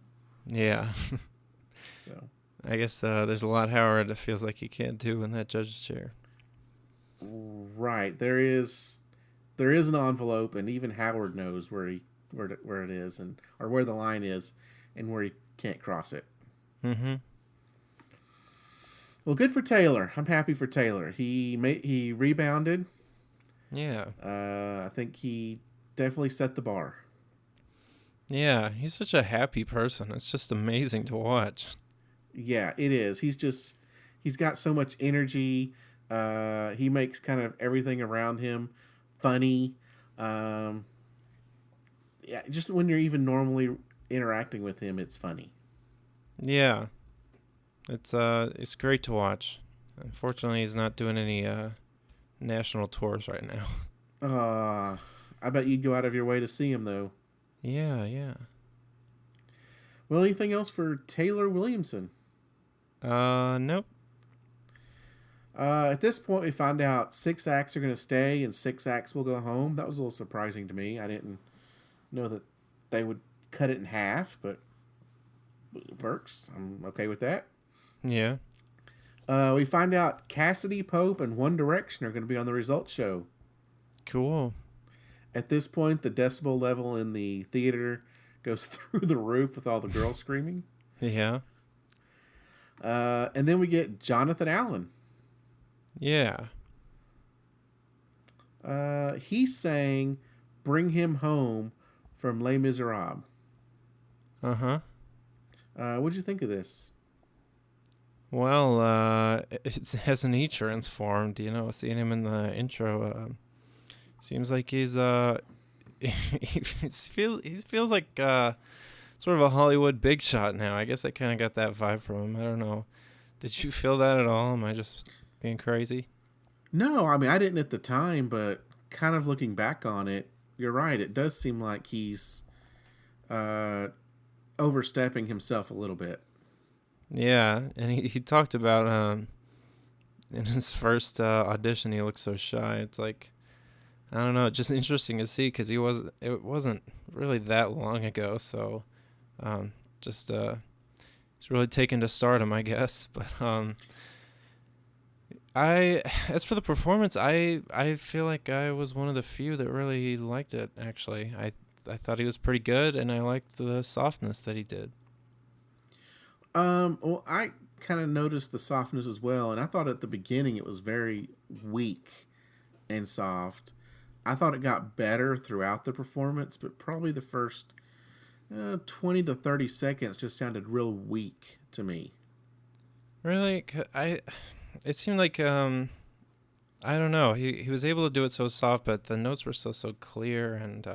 Yeah. So I guess there's a lot Howard feels like he can't do in that judge's chair. right, there is an envelope, and even Howard knows where it is, and or where the line is, and where he can't cross it. Mm-hmm. Well, good for Taylor. I'm happy for Taylor. He rebounded. Yeah. I think he definitely set the bar. Yeah, he's such a happy person. It's just amazing to watch. Yeah, it is. He's got so much energy. He makes kind of everything around him funny. Yeah, just when you're even normally interacting with him, it's funny. Yeah. It's great to watch. Unfortunately, he's not doing any national tours right now. I bet you'd go out of your way to see him, though. Yeah, yeah. Well, anything else for Taylor Williamson? Nope. At this point, we find out 6 acts are going to stay and 6 acts will go home. That was a little surprising to me. I didn't know that they would cut it in half, but it works. I'm okay with that. Yeah. We find out Cassidy, Pope, and One Direction are going to be on the results show. Cool. At this point, the decibel level in the theater goes through the roof with all the girls screaming. Yeah. And then we get Jonathan Allen. Yeah. He sang Bring Him Home from Les Miserables. Uh-huh. What'd you think of this? Well, it hasn't he transformed, seeing him in the intro, seems like he's, he feels like, sort of a Hollywood big shot now. I guess I kind of got that vibe from him. I don't know. Did you feel that at all? Am I just being crazy? No, I mean, I didn't at the time, but kind of looking back on it, you're right. It does seem like he's overstepping himself a little bit. Yeah, and he talked about, in his first audition, he looked so shy. It's like, I don't know, just interesting to see because it wasn't really that long ago. So, just he's really taken to stardom, I guess. But as for the performance, I feel like I was one of the few that really liked it. Actually, I thought he was pretty good, and I liked the softness that he did. Well, I kind of noticed the softness as well, and I thought at the beginning it was very weak and soft. I thought it got better throughout the performance, but probably the first 20 to 30 seconds just sounded real weak to me. Really, it seemed like I don't know. He was able to do it so soft, but the notes were so clear, and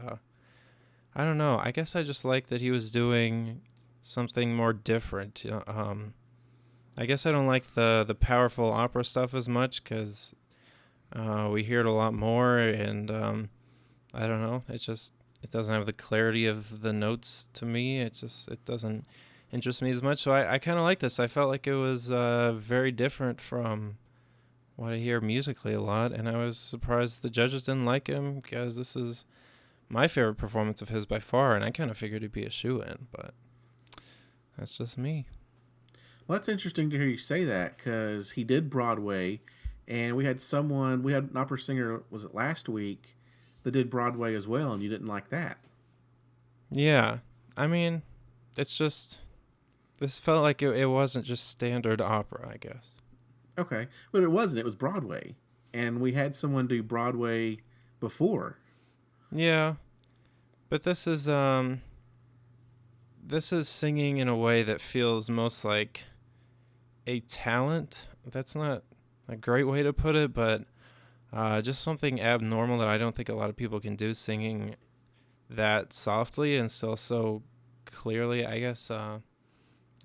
I don't know. I guess I just like that he was doing something more different. I guess I don't like the powerful opera stuff as much because we hear it a lot more, and I don't know. It doesn't have the clarity of the notes to me. It doesn't interest me as much. So I kind of like this. I felt like it was very different from what I hear musically a lot, and I was surprised the judges didn't like him because this is my favorite performance of his by far, and I kind of figured he'd be a shoo-in, but that's just me. Well, that's interesting to hear you say that because he did Broadway, and we had an opera singer, was it last week, that did Broadway as well, and you didn't like that. Yeah, I mean, it's just, this felt like it wasn't just standard opera, I guess. Okay, but it wasn't. It was Broadway, and we had someone do Broadway before. Yeah, but this is singing in a way that feels most like a talent. That's not a great way to put it, but just something abnormal that I don't think a lot of people can do, singing that softly and still so clearly. I guess I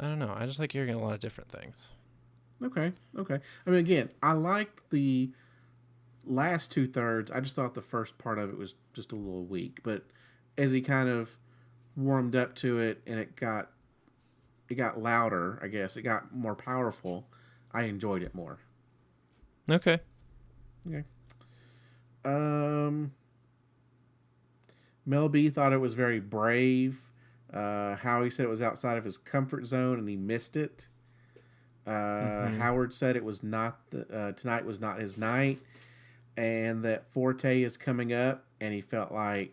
don't know. I just like hearing a lot of different things. Okay. I mean, again, I liked the last 2/3. I just thought the first part of it was just a little weak. But as he kind of warmed up to it and it got louder, I guess it got more powerful, I enjoyed it more. Okay. Okay. Mel B thought it was very brave. How he said it was outside of his comfort zone and he missed it. Howard said it was not tonight was not his night, and that Forte is coming up, and he felt like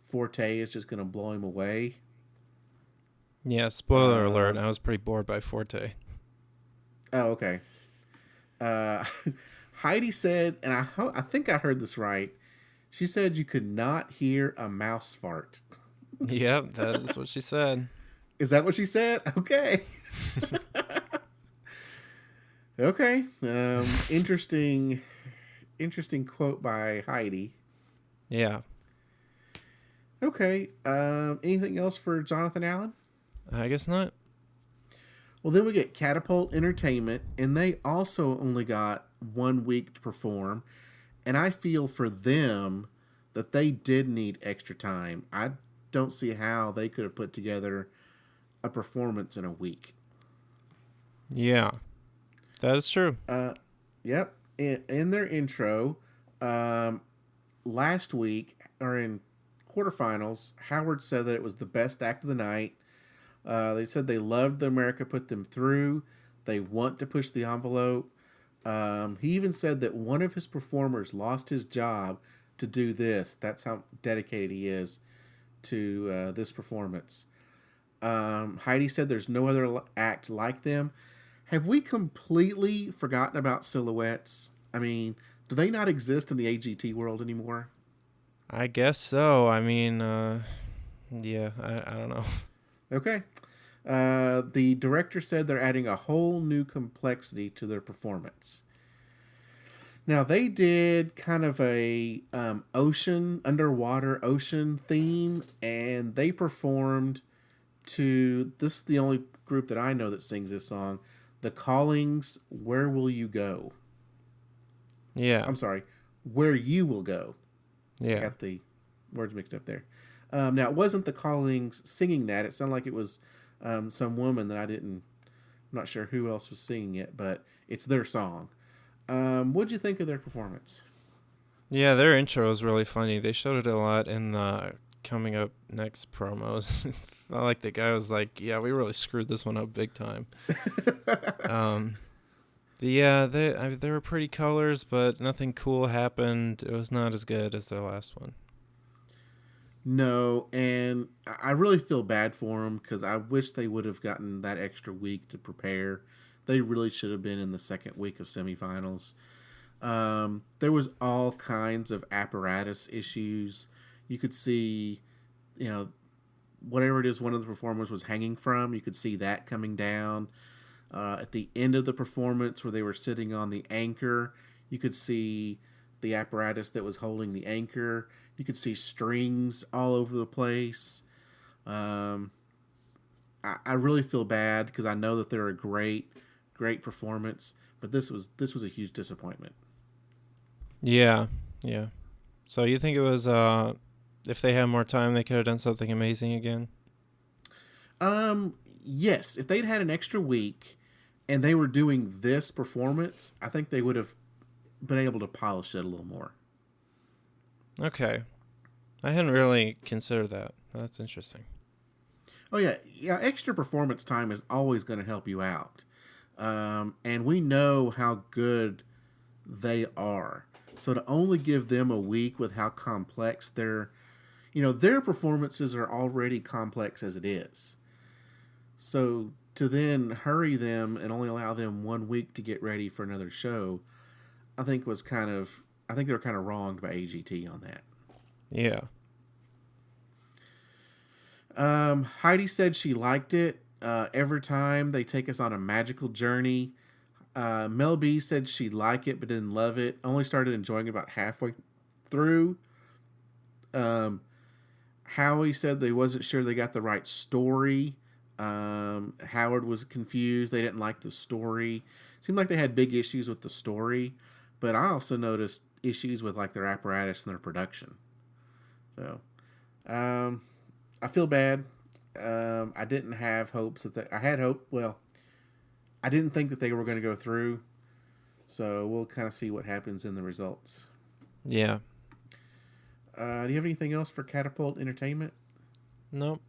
Forte is just going to blow him away. Yeah, spoiler alert. I was pretty bored by Forte. Oh, okay. Heidi said, and I think I heard this right. She said you could not hear a mouse fart. Yep, that is what she said. Is that what she said? Okay. Okay. Interesting quote by Heidi. Yeah. Okay. Anything else for Jonathan Allen? I guess not. Well, then we get Catapult Entertainment, and they also only got 1 week to perform. And I feel for them that they did need extra time. I don't see how they could have put together a performance in a week. Yeah, that is true. Yep. In their intro, um, last week or in quarterfinals, Howard said that it was the best act of the night. They said they loved the America put them through. They want to push the envelope. He even said that one of his performers lost his job to do this. That's how dedicated he is to this performance. Heidi said there's no other act like them. Have we completely forgotten about silhouettes? I mean, do they not exist in the AGT world anymore? I guess so. I mean, yeah, I don't know. Okay. The director said they're adding a whole new complexity to their performance. Now they did kind of a underwater ocean theme, and they performed to this is the only group that I know that sings this song, The Callings, Where Will You Go? Yeah, I'm sorry, Where You Will Go. I yeah. got the words mixed up there. Now it wasn't The Callings singing that. It sounded like it was some woman that I'm not sure who else was singing it, but it's their song. What'd you think of their performance? Yeah, their intro was really funny. They showed it a lot in the coming up next promos. Felt like the guy was like, "Yeah, we really screwed this one up big time." But yeah, they were pretty colors, but nothing cool happened. It was not as good as their last one. No, and I really feel bad for them because I wish they would have gotten that extra week to prepare. They really should have been in the second week of semifinals. There was all kinds of apparatus issues. You could see, whatever it is one of the performers was hanging from, you could see that coming down. At the end of the performance where they were sitting on the anchor, you could see the apparatus that was holding the anchor. You could see strings all over the place. I really feel bad because I know that they're a great performance, but this was a huge disappointment. Yeah, yeah. So you think it was if they had more time, they could have done something amazing again? Yes, if they'd had an extra week and they were doing this performance, I think they would have been able to polish it a little more. Okay. I hadn't really considered that. That's interesting. Oh yeah, extra performance time is always going to help you out, and we know how good they are. So to only give them a week with how complex their performances are already complex as it is. So to then hurry them and only allow them 1 week to get ready for another show, I think they were kind of wronged by AGT on that. Yeah. Heidi said she liked it. Every time they take us on a magical journey. Mel B said she'd like it but didn't love it. Only started enjoying it about halfway through. Howie said they wasn't sure they got the right story. Howard was confused. They didn't like the story. Seemed like they had big issues with the story, but I also noticed issues with like their apparatus and their production. So, I feel bad. I didn't have hopes I had hope. Well, I didn't think that they were going to go through. So we'll kind of see what happens in the results. Yeah. Do you have anything else for Catapult Entertainment? Nope.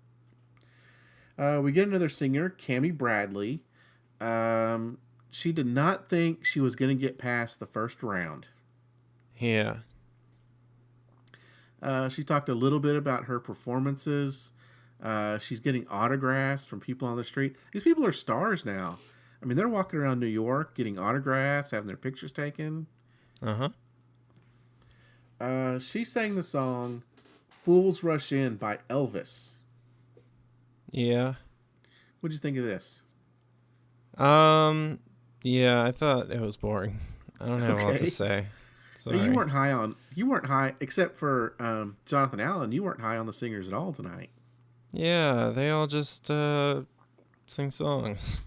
We get another singer, Cammie Bradley. She did not think she was going to get past the first round. Yeah. She talked a little bit about her performances. She's getting autographs from people on the street. These people are stars now. I mean, they're walking around New York getting autographs, having their pictures taken. Uh-huh. She sang the song Fools Rush In by Elvis. Yeah. What'd you think of this? Yeah, I thought it was boring. I don't have a lot to say. Sorry. You weren't high, except for Jonathan Allen, you weren't high on the singers at all tonight. Yeah, they all just sing songs.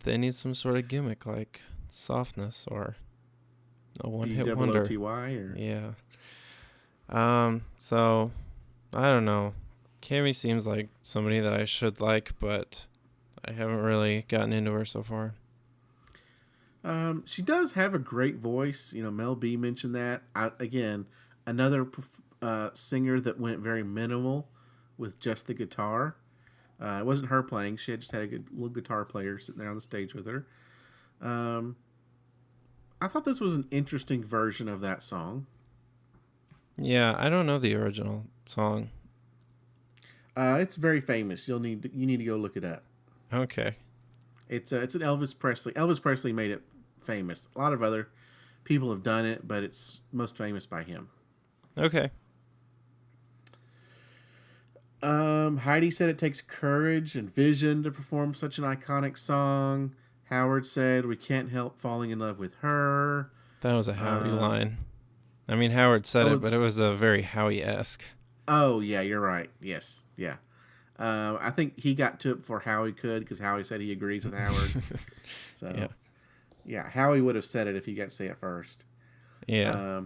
They need some sort of gimmick like softness or a one-hit wonder. BWOTY or Yeah. So I don't know. Cammy seems like somebody that I should like, but I haven't really gotten into her so far. She does have a great voice. Mel B mentioned that. Again, another singer that went very minimal with just the guitar. It wasn't her playing. She just had a good little guitar player sitting there on the stage with her. I thought this was an interesting version of that song. Yeah, I don't know the original song. It's very famous. You need to go look it up. Okay. It's an Elvis Presley. Elvis Presley made it famous. A lot of other people have done it, but it's most famous by him. Okay. Heidi said it takes courage and vision to perform such an iconic song. Howard said we can't help falling in love with her. That was a Howie line. I mean, Howard said it, but it was a very Howie-esque. Oh, yeah, you're right. Yes, yeah. I think he got to it before Howie could because Howie said he agrees with Howard. So, yeah, Howie would have said it if he got to say it first. Yeah.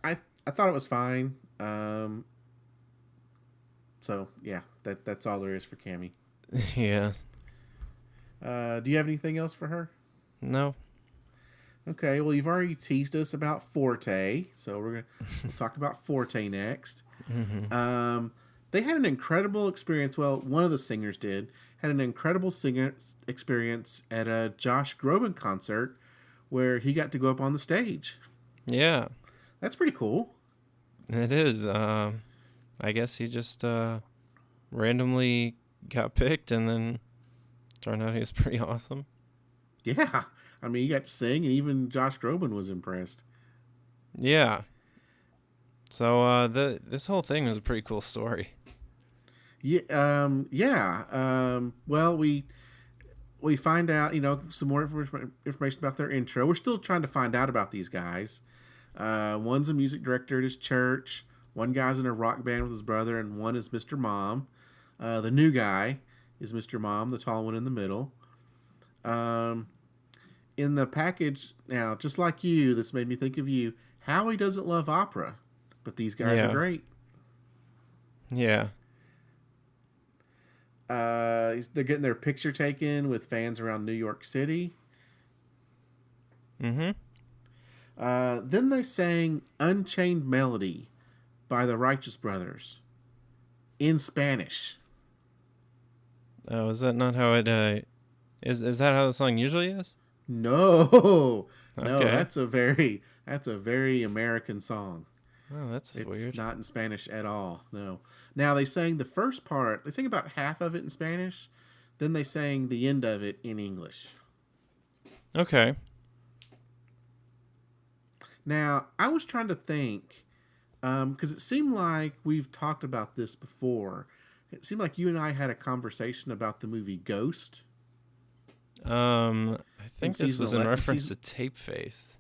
I thought it was fine. So, yeah, that's all there is for Cammy. Yeah. Do you have anything else for her? No. Okay, well, you've already teased us about Forte, so we'll talk about Forte next. Mm-hmm. They had an incredible experience. Well, one of the singers had an incredible experience at a Josh Groban concert where he got to go up on the stage. Yeah. That's pretty cool. It is. I guess he just randomly got picked, and then turned out he was pretty awesome. Yeah. I mean, he got to sing, and even Josh Groban was impressed. Yeah. So this whole thing was a pretty cool story. Yeah. Well, we find out, some more information about their intro. We're still trying to find out about these guys. One's a music director at his church. One guy's in a rock band with his brother, and one is Mr. Mom. The new guy is Mr. Mom, the tall one in the middle. In the package, now, just like you, this made me think of you. Howie doesn't love opera, but these guys are great. Yeah. They're getting their picture taken with fans around New York City. Mm-hmm. Then they sang Unchained Melody by the Righteous Brothers in Spanish. Oh, is that not how it is that how the song usually is? No. Okay. No, that's a very American song. Oh, that's weird. It's not in Spanish at all. No. Now they sang the first part. They sang about half of it in Spanish. Then they sang the end of it in English. Okay. Now, I was trying to think, because it seemed like we've talked about this before. It seemed like you and I had a conversation about the movie Ghost. I think this was in reference to Tape Face.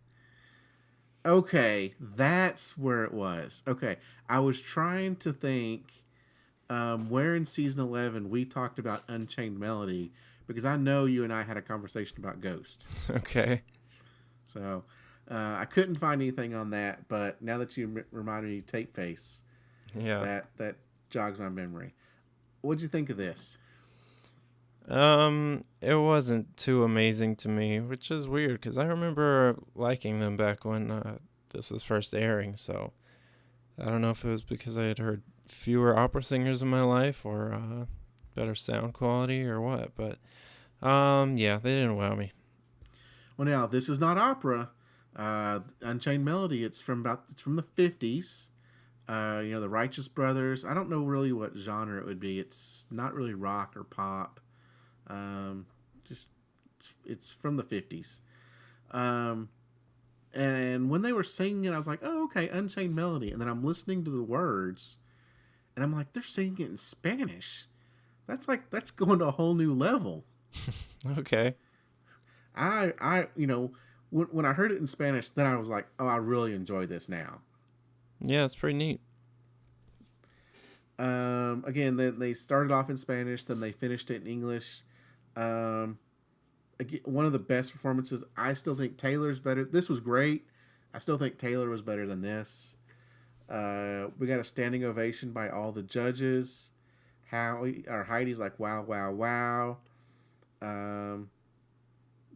Okay, that's where it was. Okay, I was trying to think where in season 11 we talked about Unchained Melody, because I know you and I had a conversation about Ghost. Okay. So I couldn't find anything on that, but now that you reminded me of Tape Face, that jogs my memory. What'd you think of this? It wasn't too amazing to me, which is weird because I remember liking them back when this was first airing. So I don't know if it was because I had heard fewer opera singers in my life or better sound quality or what. But yeah, they didn't wow me. Well, now this is not opera. Unchained Melody. It's from the 50s. The Righteous Brothers. I don't know really what genre it would be. It's not really rock or pop. It's from the 50s. And when they were singing it, I was like, oh, okay, Unchained Melody. And then I'm listening to the words, and I'm like, they're singing it in Spanish. That's going to a whole new level. Okay. When I heard it in Spanish, then I was like, oh, I really enjoy this now. Yeah, it's pretty neat. Again, they started off in Spanish, then they finished it in English. Again, one of the best performances. I still think Taylor's better. This was great. I still think Taylor was better than this. We got a standing ovation by all the judges. Heidi's like, wow, wow, wow. Um,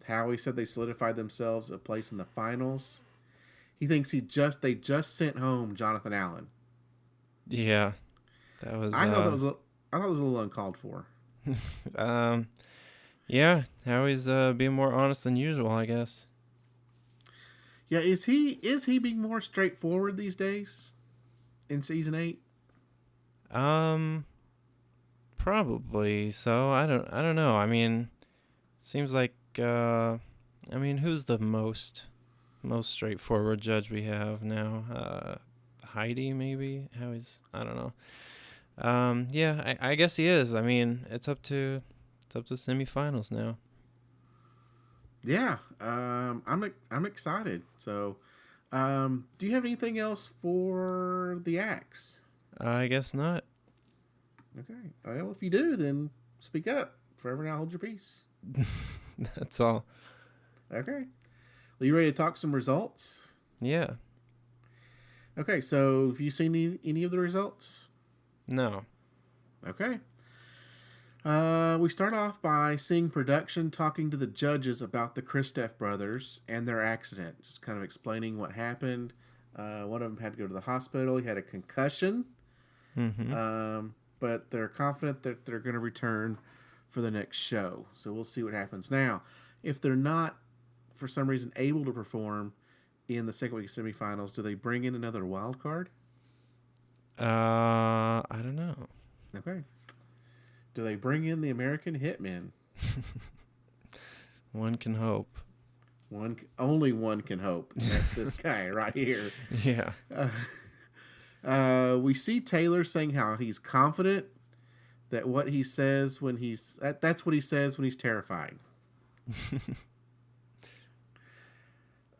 Howie said they solidified themselves a place in the finals. He thinks they just sent home Jonathan Allen. Yeah, that was. I thought that was I thought it was a little uncalled for. um, yeah, Howie's being more honest than usual, I guess. Yeah, is he being more straightforward these days in season 8? Um, Probably so. I don't know. I mean, seems like I mean, who's the most straightforward judge we have now? Heidi maybe? I don't know. Yeah, I guess he is. I mean, it's up to semifinals now. Yeah, I'm excited. So, do you have anything else for the acts? I guess not. Okay. Well, if you do, then speak up. Forever now, hold your peace. That's all. Okay. Well, you ready to talk some results? Yeah. Okay. So, have you seen any of the results? No. Okay. We start off by seeing production talking to the judges about the Kristoff brothers and their accident, just kind of explaining what happened. One of them had to go to the hospital. He had a concussion, Mm-hmm. but they're confident that they're going to return for the next show. So we'll see what happens. Now, if they're not, for some reason, able to perform in the second week of semifinals, do they bring in another wild card? I don't know. Okay. Do they bring in the American Hitmen? One can hope. Only one can hope. And that's this guy right here. Yeah. We see Taylor saying how he's confident that what he says when that's what he says when he's terrified.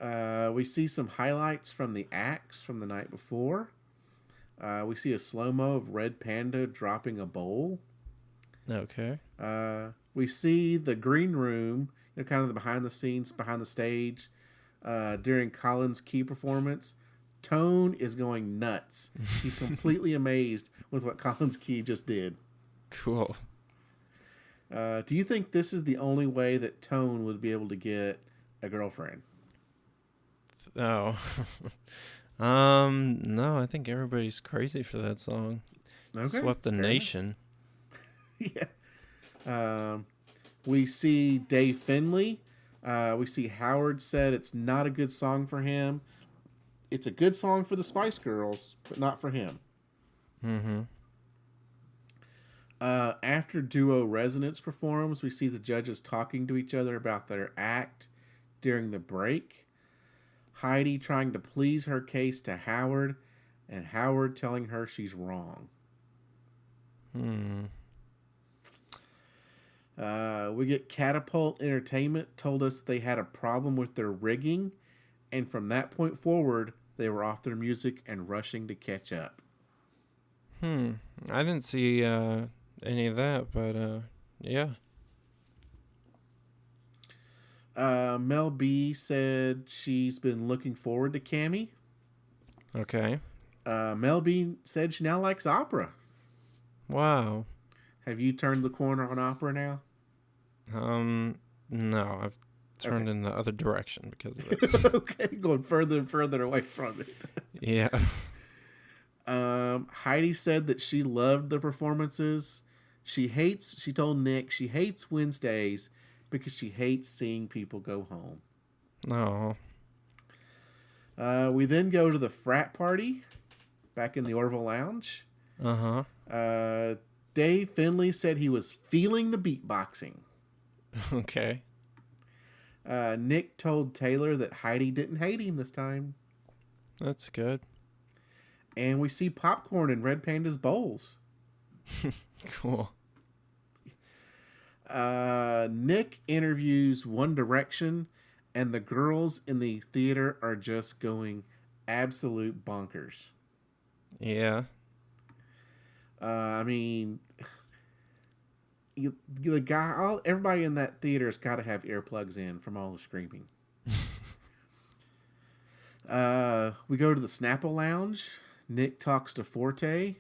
We see some highlights from the acts from the night before. We see a slow-mo of Red Panda dropping a bowl. Okay. We see the green room, kind of the behind the scenes, behind the stage, during Colin's key performance. Tone is going nuts. He's completely amazed with what Colin's key just did. Cool. Do you think this is the only way that Tone would be able to get a girlfriend? Oh. No, I think everybody's crazy for that song. Okay, Swept the nation. Yeah. We see Dave Finley. We see Howard said it's not a good song for him. It's a good song for the Spice Girls, but not for him. Mm-hmm. After Duo Resonance performs, we see the judges talking to each other about their act during the break. Heidi trying to please her case to Howard, and Howard telling her she's wrong. We get Catapult Entertainment told us they had a problem with their rigging, and from that point forward, they were off their music and rushing to catch up. I didn't see any of that, but yeah. Mel B said she's been looking forward to Cammie. Okay. Mel B said she now likes opera. Wow. Have you turned the corner on opera now? No, I've turned in the other direction because of this. Okay, going further and further away from it. Yeah. Heidi said that she loved the performances. She told Nick she hates Wednesdays because she hates seeing people go home. No. We then go to the frat party back in the Orville Lounge. Uh-huh. Dave Finley said he was feeling the beatboxing. Okay. Nick told Taylor that Heidi didn't hate him this time. That's good. And we see popcorn in Red Panda's bowls. Cool. Nick interviews One Direction, and the girls in the theater are just going absolute bonkers. Yeah. I mean, everybody in that theater has got to have earplugs in from all the screaming. We go to the Snapple Lounge. Nick talks to Forte,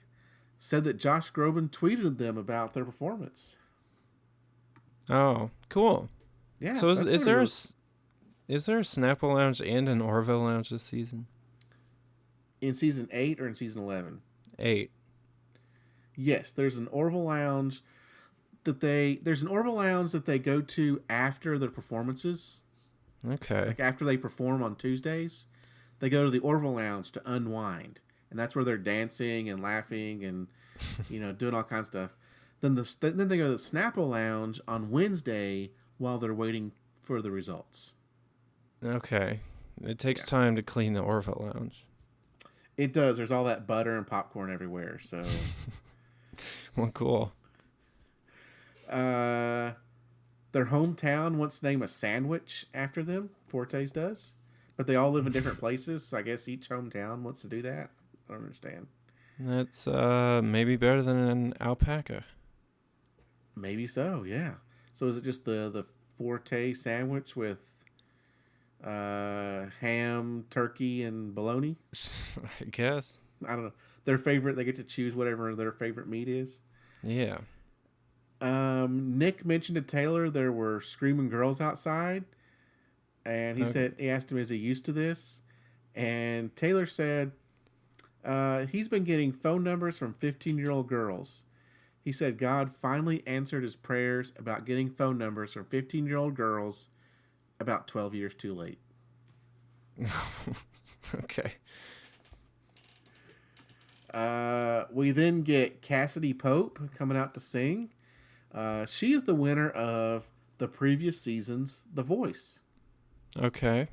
said that Josh Groban tweeted them about their performance. Oh, cool. Yeah, So that's is gonna there be is there a Snapple Lounge and an Orville Lounge this season? in season 8 or in season 11. 8. Yes, there's an Orville Lounge there's an Orville Lounge that they go to after their performances. Okay. Like after they perform on Tuesdays, they go to the Orville Lounge to unwind, and that's where they're dancing and laughing and doing all kinds of stuff. Then then they go to the Snapple Lounge on Wednesday while they're waiting for the results. Okay. It takes time to clean the Orville Lounge. It does. There's all that butter and popcorn everywhere. So, Well, cool. their hometown wants to name a sandwich after them. Fortes does, but they all live in different places. So I guess each hometown wants to do that. I don't understand. That's maybe better than an alpaca. Maybe so. Yeah. So is it just the Forte sandwich with ham, turkey, and bologna? I guess. I don't know. Their favorite. They get to choose whatever their favorite meat is. Yeah. Nick mentioned to Taylor there were screaming girls outside, and he asked him, "Is he used to this?" And Taylor said, "He's been getting phone numbers from 15-year-old girls." He said God finally answered his prayers about getting phone numbers from 15-year-old girls about 12 years too late. Okay. We then get Cassidy Pope coming out to sing. She is the winner of the previous season's The Voice. Okay.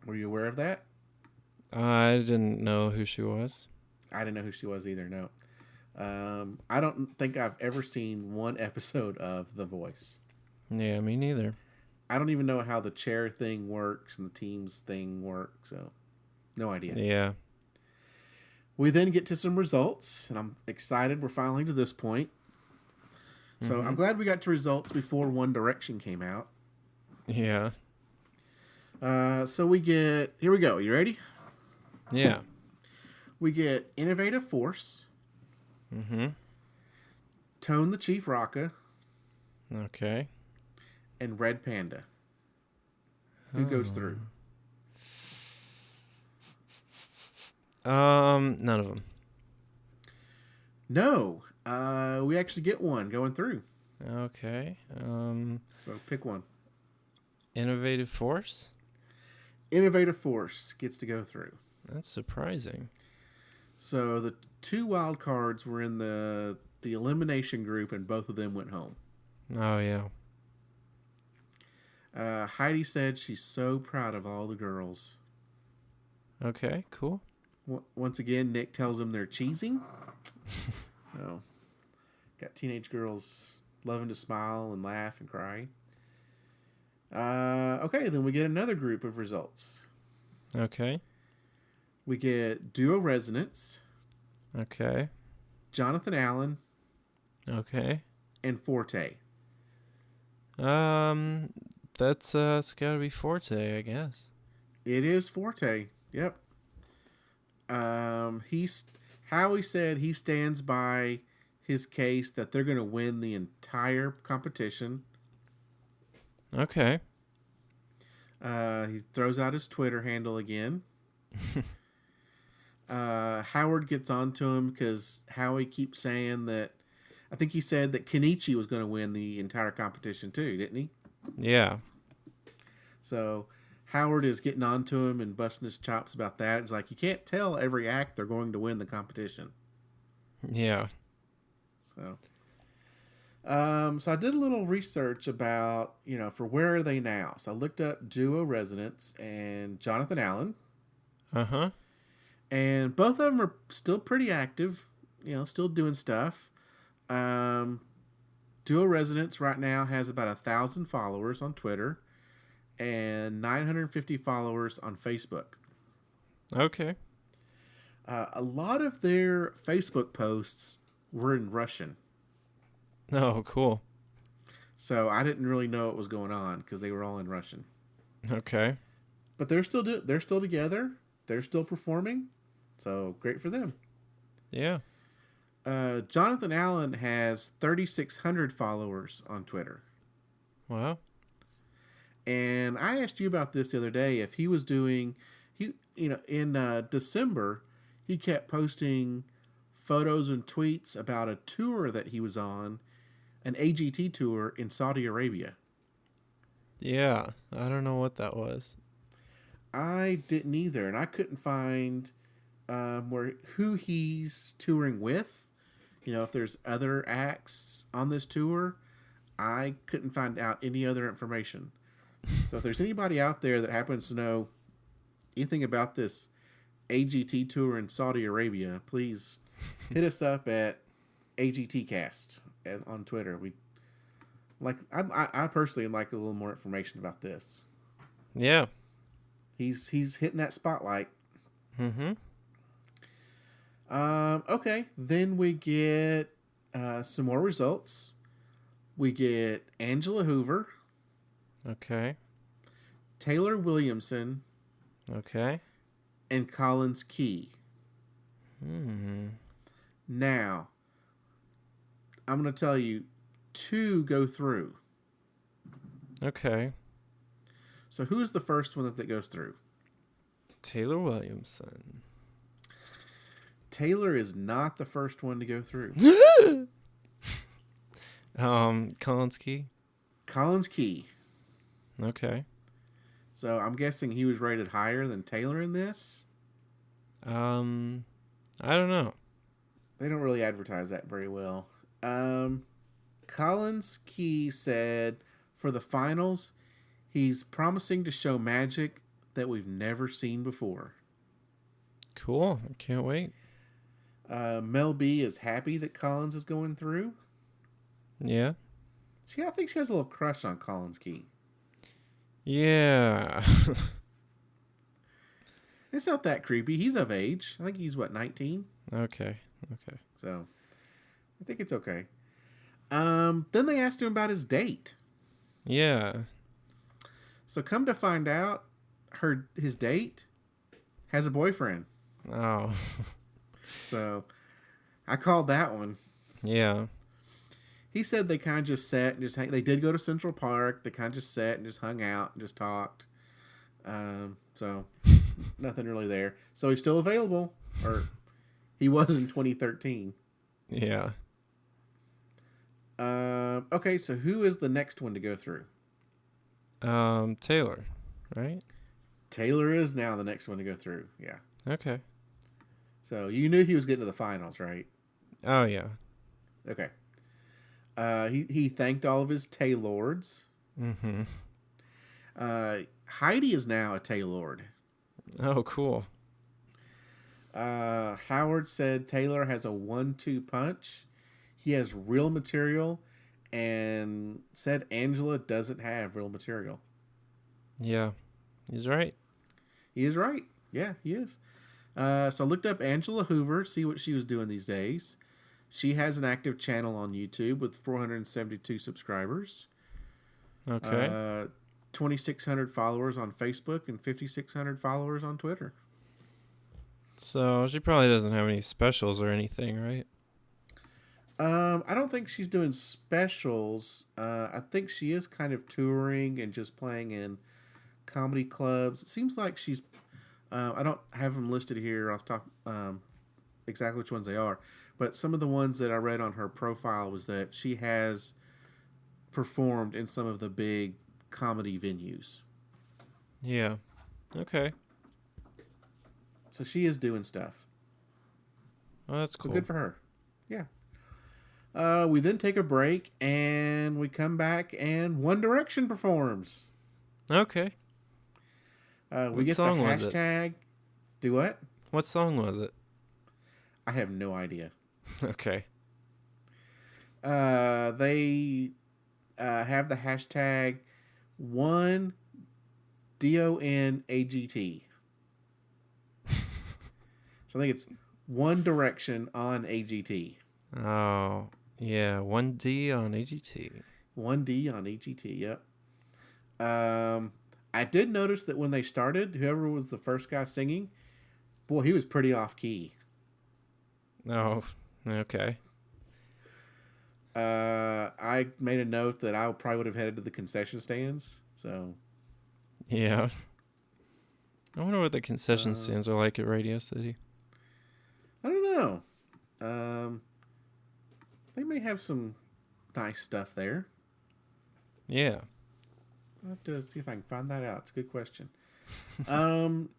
Were you aware of that? I didn't know who she was. I didn't know who she was either, no. I don't think I've ever seen one episode of The Voice. Yeah, me neither. I don't even know how the chair thing works and the teams thing works, so no idea. Yeah. We then get to some results, and I'm excited we're finally to this point. So I'm glad we got to results before One Direction came out. Yeah. So we get... Here we go. You ready? Yeah. We get Innovative Force. Mm-hmm. Tone the Chief Rocka. Okay. And Red Panda. Who goes through? None of them. No. We actually get one going through. Okay. So pick one. Innovative Force? Innovative Force gets to go through. That's surprising. So the 2 wild cards were in the elimination group, and both of them went home. Oh, yeah. Heidi said she's so proud of all the girls. Okay, cool. Once again, Nick tells them they're cheesing. So, got teenage girls loving to smile and laugh and cry. Okay, then we get another group of results. Okay. We get Duo Resonance, Okay. Jonathan Allen, Okay. and Forte. That's it's gotta be Forte, I guess. It is Forte. Yep. Howie said he stands by his case that they're going to win the entire competition. Okay. He throws out his Twitter handle again. Howard gets on to him because Howie keeps saying that. I think he said that Kenichi was going to win the entire competition too, didn't he? Yeah. So Howard is getting on to him and busting his chops about that. It's like, you can't tell every act they're going to win the competition. Yeah. So I did a little research about, for where are they now. So I looked up Duo Resonance and Jonathan Allen. Uh-huh. And both of them are still pretty active, still doing stuff. Duo Resonance right now has about 1,000 followers on Twitter and 950 followers on Facebook. Okay. A lot of their Facebook posts were in Russian. Oh, cool. So I didn't really know what was going on because they were all in Russian. Okay. But they're still together. They're still performing. So great for them. Yeah. Jonathan Allen has 3,600 followers on Twitter. Wow. And I asked you about this the other day. If he was doing, in December, he kept posting photos and tweets about a tour that he was on, an AGT tour in Saudi Arabia. Yeah, I don't know what that was. I didn't either, and I couldn't find who he's touring with. If there's other acts on this tour, I couldn't find out any other information. So if there's anybody out there that happens to know anything about this AGT tour in Saudi Arabia, please hit us up at AGTcast on Twitter. I personally like a little more information about this. Yeah. He's hitting that spotlight. Mm-hmm. Okay, then we get some more results. We get Angela Hoover, Okay. Taylor Williamson, Okay. and Collins Key. Hmm. Now, I'm going to tell you, 2 go through. Okay. So who is the first one that goes through? Taylor Williamson. Taylor is not the first one to go through. Kolinsky. Collins Key. Okay. So I'm guessing he was rated higher than Taylor in this. I don't know. They don't really advertise that very well. Collins Key said for the finals, he's promising to show magic that we've never seen before. Cool. I can't wait. Mel B is happy that Collins is going through. Yeah. I think she has a little crush on Collins Key. Yeah. It's not that creepy. He's of age. I think he's 19? Okay. So I think it's okay. Then they asked him about his date. Yeah. So come to find out, his date has a boyfriend. Oh. So I called that one. Yeah. He said they kind of just sat and they did go to Central Park. They kind of just sat and just hung out and just talked. So nothing really there. So he's still available, or he was in 2013. Yeah. Okay, so who is the next one to go through? Taylor, right? Taylor is now the next one to go through. Yeah. Okay. So you knew he was getting to the finals, right? Oh yeah. Okay. He thanked all of his Taylords. Mm-hmm. Heidi is now a Taylord. Oh, cool. Howard said Taylor has a 1-2 punch. He has real material, and said Angela doesn't have real material. Yeah, he's right. He is right. Yeah, he is. So I looked up Angela Hoover, see what she was doing these days. She has an active channel on YouTube with 472 subscribers. Okay. 2,600 followers on Facebook and 5,600 followers on Twitter. So she probably doesn't have any specials or anything, right? I don't think she's doing specials. I think she is kind of touring and just playing in comedy clubs. It seems like she's... I don't have them listed here off the top exactly which ones they are, but some of the ones that I read on her profile was that she has performed in some of the big comedy venues. Yeah. Okay. So she is doing stuff. Oh, that's cool. So good for her. Yeah. We then take a break and we come back and One Direction performs. Okay. We What get the song was it? hashtag. Do what? What song was it? I have no idea. Okay. They have the hashtag one DONAGT. So I think it's One Direction on AGT. Oh, yeah. 1D on AGT. 1D on AGT, yep. I did notice that when they started, whoever was the first guy singing, boy, he was pretty off key. Oh, Okay. I made a note that I probably would have headed to the concession stands. So, Yeah. I wonder what the concession uh, stands are like at Radio City. I don't know. They may have some nice stuff there. Yeah. I'll have to see if I can find that out. It's a good question.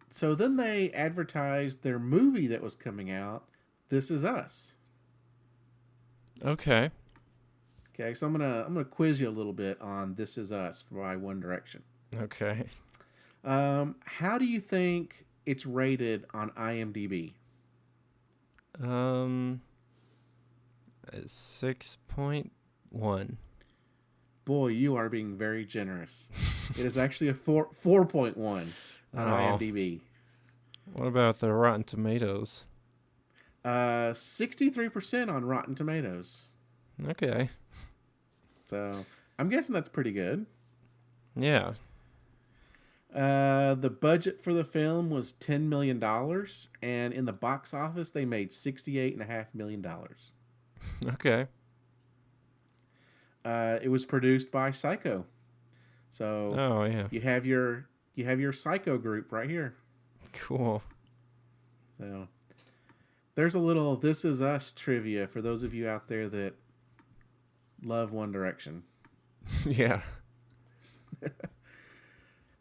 So then they advertised their movie that was coming out, This Is Us. Okay. Okay, so I'm gonna quiz you a little bit on This Is Us by One Direction. Okay. How do you think it's rated on IMDb? 6.1. Boy, you are being very generous. It is actually a 4.1 on IMDb. What about the Rotten Tomatoes? 63% on Rotten Tomatoes. Okay. So I'm guessing that's pretty good. Yeah. The budget for the film was $10 million, and in the box office, they made $68.5 million. Okay. It was produced by Psycho. So Oh, yeah. you have your Psycho group right here. Cool. So there's a little This Is Us trivia for those of you out there that love One Direction. Yeah.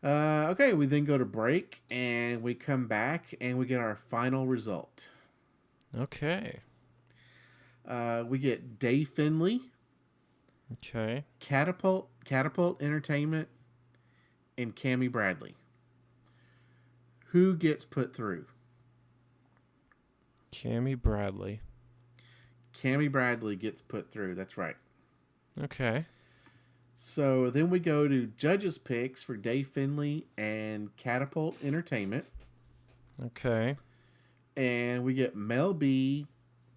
Okay, we then go to break and we come back and we get our final result. Okay. We get Dave Finley, Okay. Catapult Entertainment, and Cammie Bradley. Who gets put through? Cammie Bradley. Cammie Bradley gets put through. That's right. Okay. So then we go to judges' picks for Dave Finley and Catapult Entertainment. Okay. And we get Mel B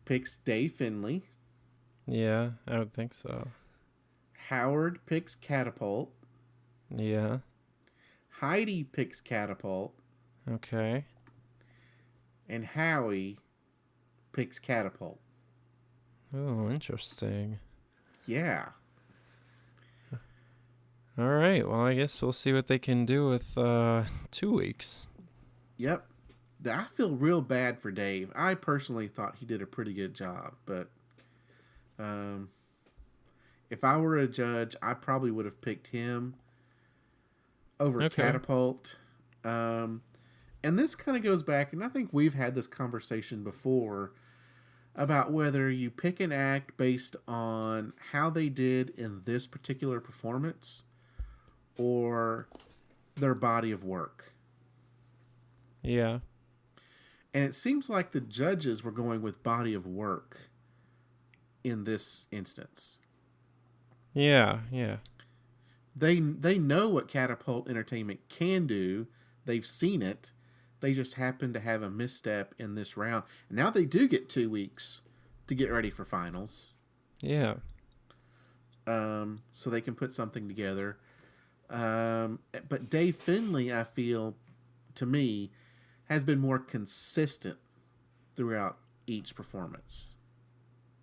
picks Dave Finley. Yeah, I would think so. Howard picks Catapult. Yeah. Heidi picks Catapult. Okay. And Howie picks Catapult. Oh, interesting. Yeah. All right. Well, I guess we'll see what they can do with 2 weeks. Yep. I feel real bad for Dave. I personally thought he did a pretty good job, but if I were a judge, I probably would have picked him over Catapult. And this kind of goes back, and I think we've had this conversation before about whether you pick an act based on how they did in this particular performance or their body of work. Yeah. And it seems like the judges were going with body of work in this instance. Yeah, yeah. They know what Catapult Entertainment can do. They've seen it. They just happen to have a misstep in this round. And now they do get 2 weeks to get ready for finals. Yeah. So they can put something together. But Dave Finley, I feel, to me, has been more consistent throughout each performance.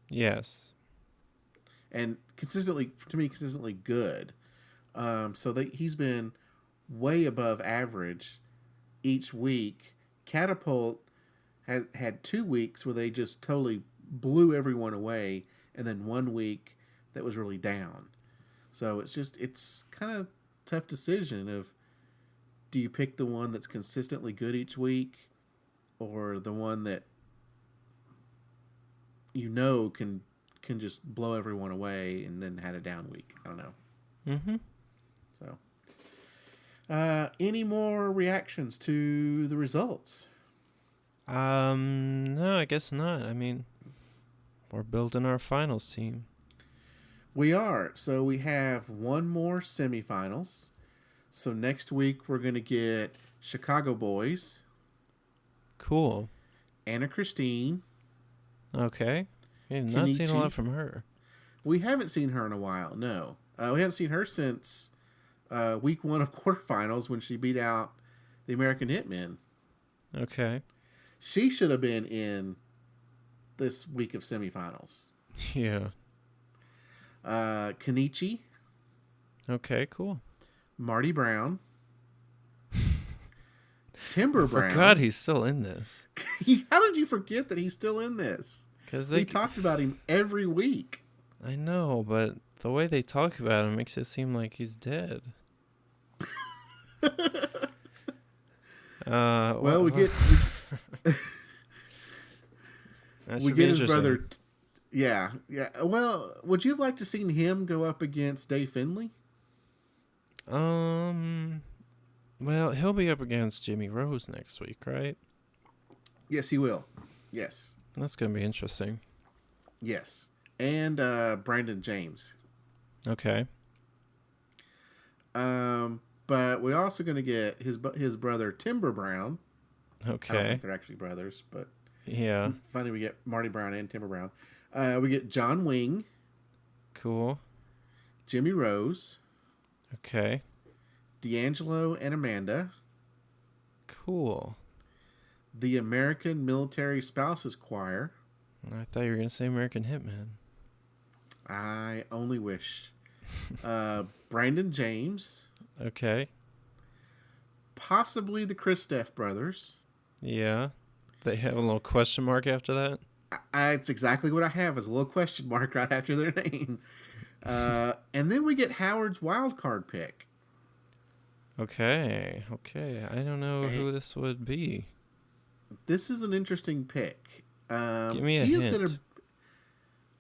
Yes. And consistently good. So he's been way above average each week. Catapult had 2 weeks where they just totally blew everyone away, and then 1 week that was really down. So it's kind of tough decision of, do you pick the one that's consistently good each week, or the one that can just blow everyone away and then had a down week? I don't know. Mm-hmm. So, any more reactions to the results? No, I guess not. I mean, we're building our finals team. We are. So we have one more semifinals. So next week we're going to get Chicago Boys. Cool. Anna Christine. Okay. We've not seen a lot from her. We haven't seen her in a while, no. We haven't seen her since week 1 of quarterfinals when she beat out the American Hitmen. Okay. She should have been in this week of semifinals. Yeah. Kenichi, Okay, cool. Marty Brown, Timber I Brown. forgot he's still in this. How did you forget that he's still in this? Because We talked about him every week. I know, but the way they talk about him makes it seem like he's dead. Well, we get his brother. Yeah. Well, would you have liked to seen him go up against Dave Finley? Well, he'll be up against Jimmy Rose next week, right? Yes, he will. Yes. That's gonna be interesting. Yes. And Brandon James. Okay. But we're also going to get his brother Timber Brown. I don't Okay. think they're actually brothers, but Yeah. it's funny we get Marty Brown and Timber Brown. We get John Wing, Cool. Jimmy Rose, Okay. D'Angelo and Amanda, Cool. the American Military Spouses Choir. I thought you were gonna say American Hitman. I only wish. Brandon James, Okay. possibly the Kristoff brothers. Yeah. They have a little question mark after that. It's exactly what I have, is a little question mark right after their name. And then we get Howard's wild card pick. Okay. I don't know who this would be. This is an interesting pick. Give me a he hint. is going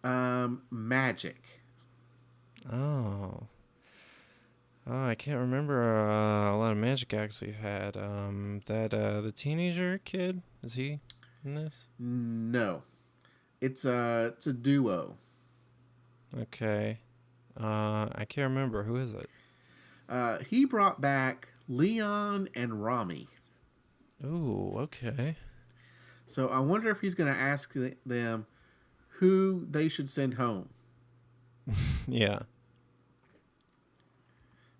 to Magic. Oh, I can't remember a lot of Magic acts we've had. The teenager kid, is he in this? No, it's a duo. Okay. I can't remember. Who is it? He brought back Leon and Rami. Ooh, okay. So I wonder if he's going to ask them who they should send home. Yeah.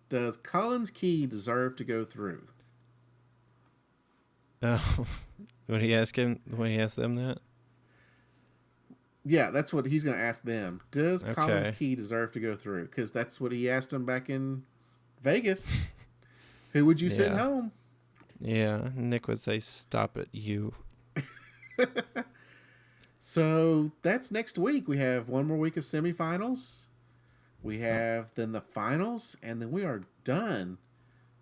Does Collins Key deserve to go through? Oh, when he asked them that? Yeah, that's what he's going to ask them. Does Collins Okay. Key deserve to go through? Because that's what he asked them back in Vegas. Who would you send Yeah. home? Yeah, Nick would say, "Stop it, you." So that's next week. We have one more week of semifinals. We have then the finals, and then we are done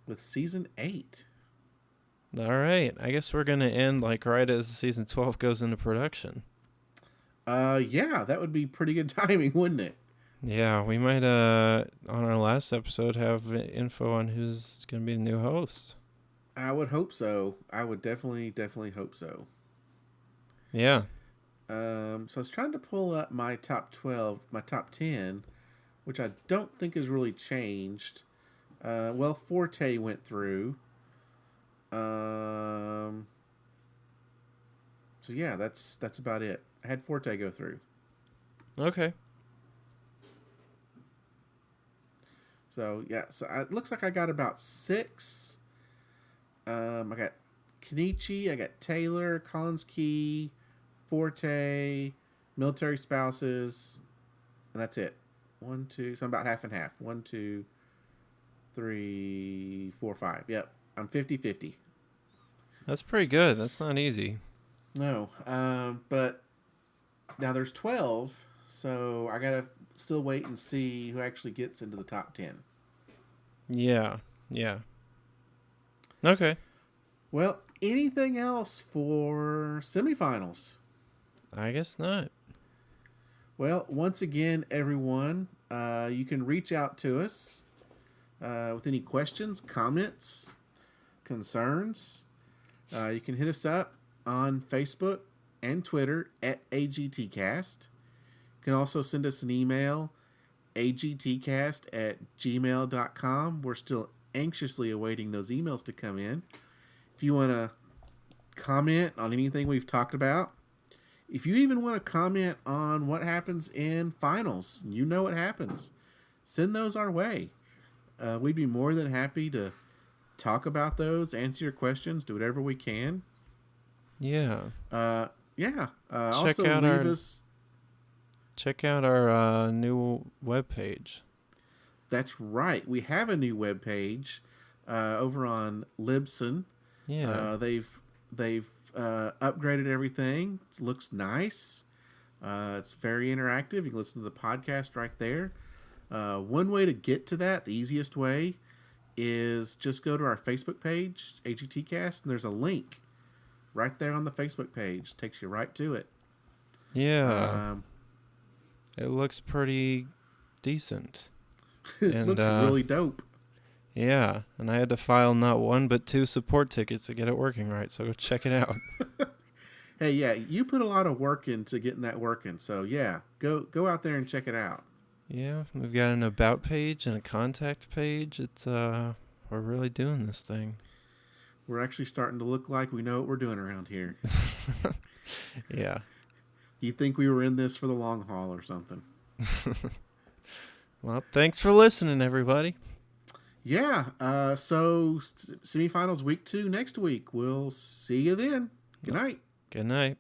with season 8. All right. I guess we're gonna end like right as season 12 goes into production. Yeah, that would be pretty good timing, wouldn't it? Yeah, we might on our last episode have info on who's gonna be the new host. I would hope so. I would definitely hope so. Yeah. So I was trying to pull up my top 10, which I don't think has really changed. Well, Forte went through. So yeah, that's about it. I had Forte go through. Okay. So yeah, so it looks like I got about 6. I got Kenichi, I got Taylor, Collins Key, Forte, Military Spouses, and that's it. 1, 2. So I'm about half and half. 1, 2, 3, 4, 5. Yep, I'm 50-50. That's pretty good. That's not easy. No, but now there's 12, so I gotta still wait and see who actually gets into the top 10. Yeah. Okay. Well, anything else for semifinals? I guess not. Well, once again, everyone, you can reach out to us with any questions, comments, concerns. You can hit us up on Facebook and Twitter at AGTcast. You can also send us an email, agtcast@gmail.com. We're still anxiously awaiting those emails to come in. If you want to comment on anything we've talked about, if you even want to comment on what happens in finals, you know what happens, send those our way. We'd be more than happy to talk about those, answer your questions, do whatever we can. Yeah. Yeah. Check Also, out leave our us. check out our new webpage. That's right. We have a new webpage over on Libsyn. Yeah. They've upgraded everything. It looks nice. It's very interactive. You can listen to the podcast right there. One way to get to that, the easiest way, is just go to our Facebook page, AGTcast, and there's a link right there on the Facebook page. Takes you right to it. Yeah. Um, It looks pretty decent. it And looks really dope. yeah, and I had to file not one but two support tickets to get it working right. So go check it out. Hey, yeah, you put a lot of work into getting that working. So yeah, go out there and check it out. Yeah, we've got an about page and a contact page. It's we're really doing this thing. We're actually starting to look like we know what we're doing around here. Yeah. You'd think we were in this for the long haul or something. Well, thanks for listening, everybody. Yeah, so semifinals week 2 next week. We'll see you then. Good night. Good night.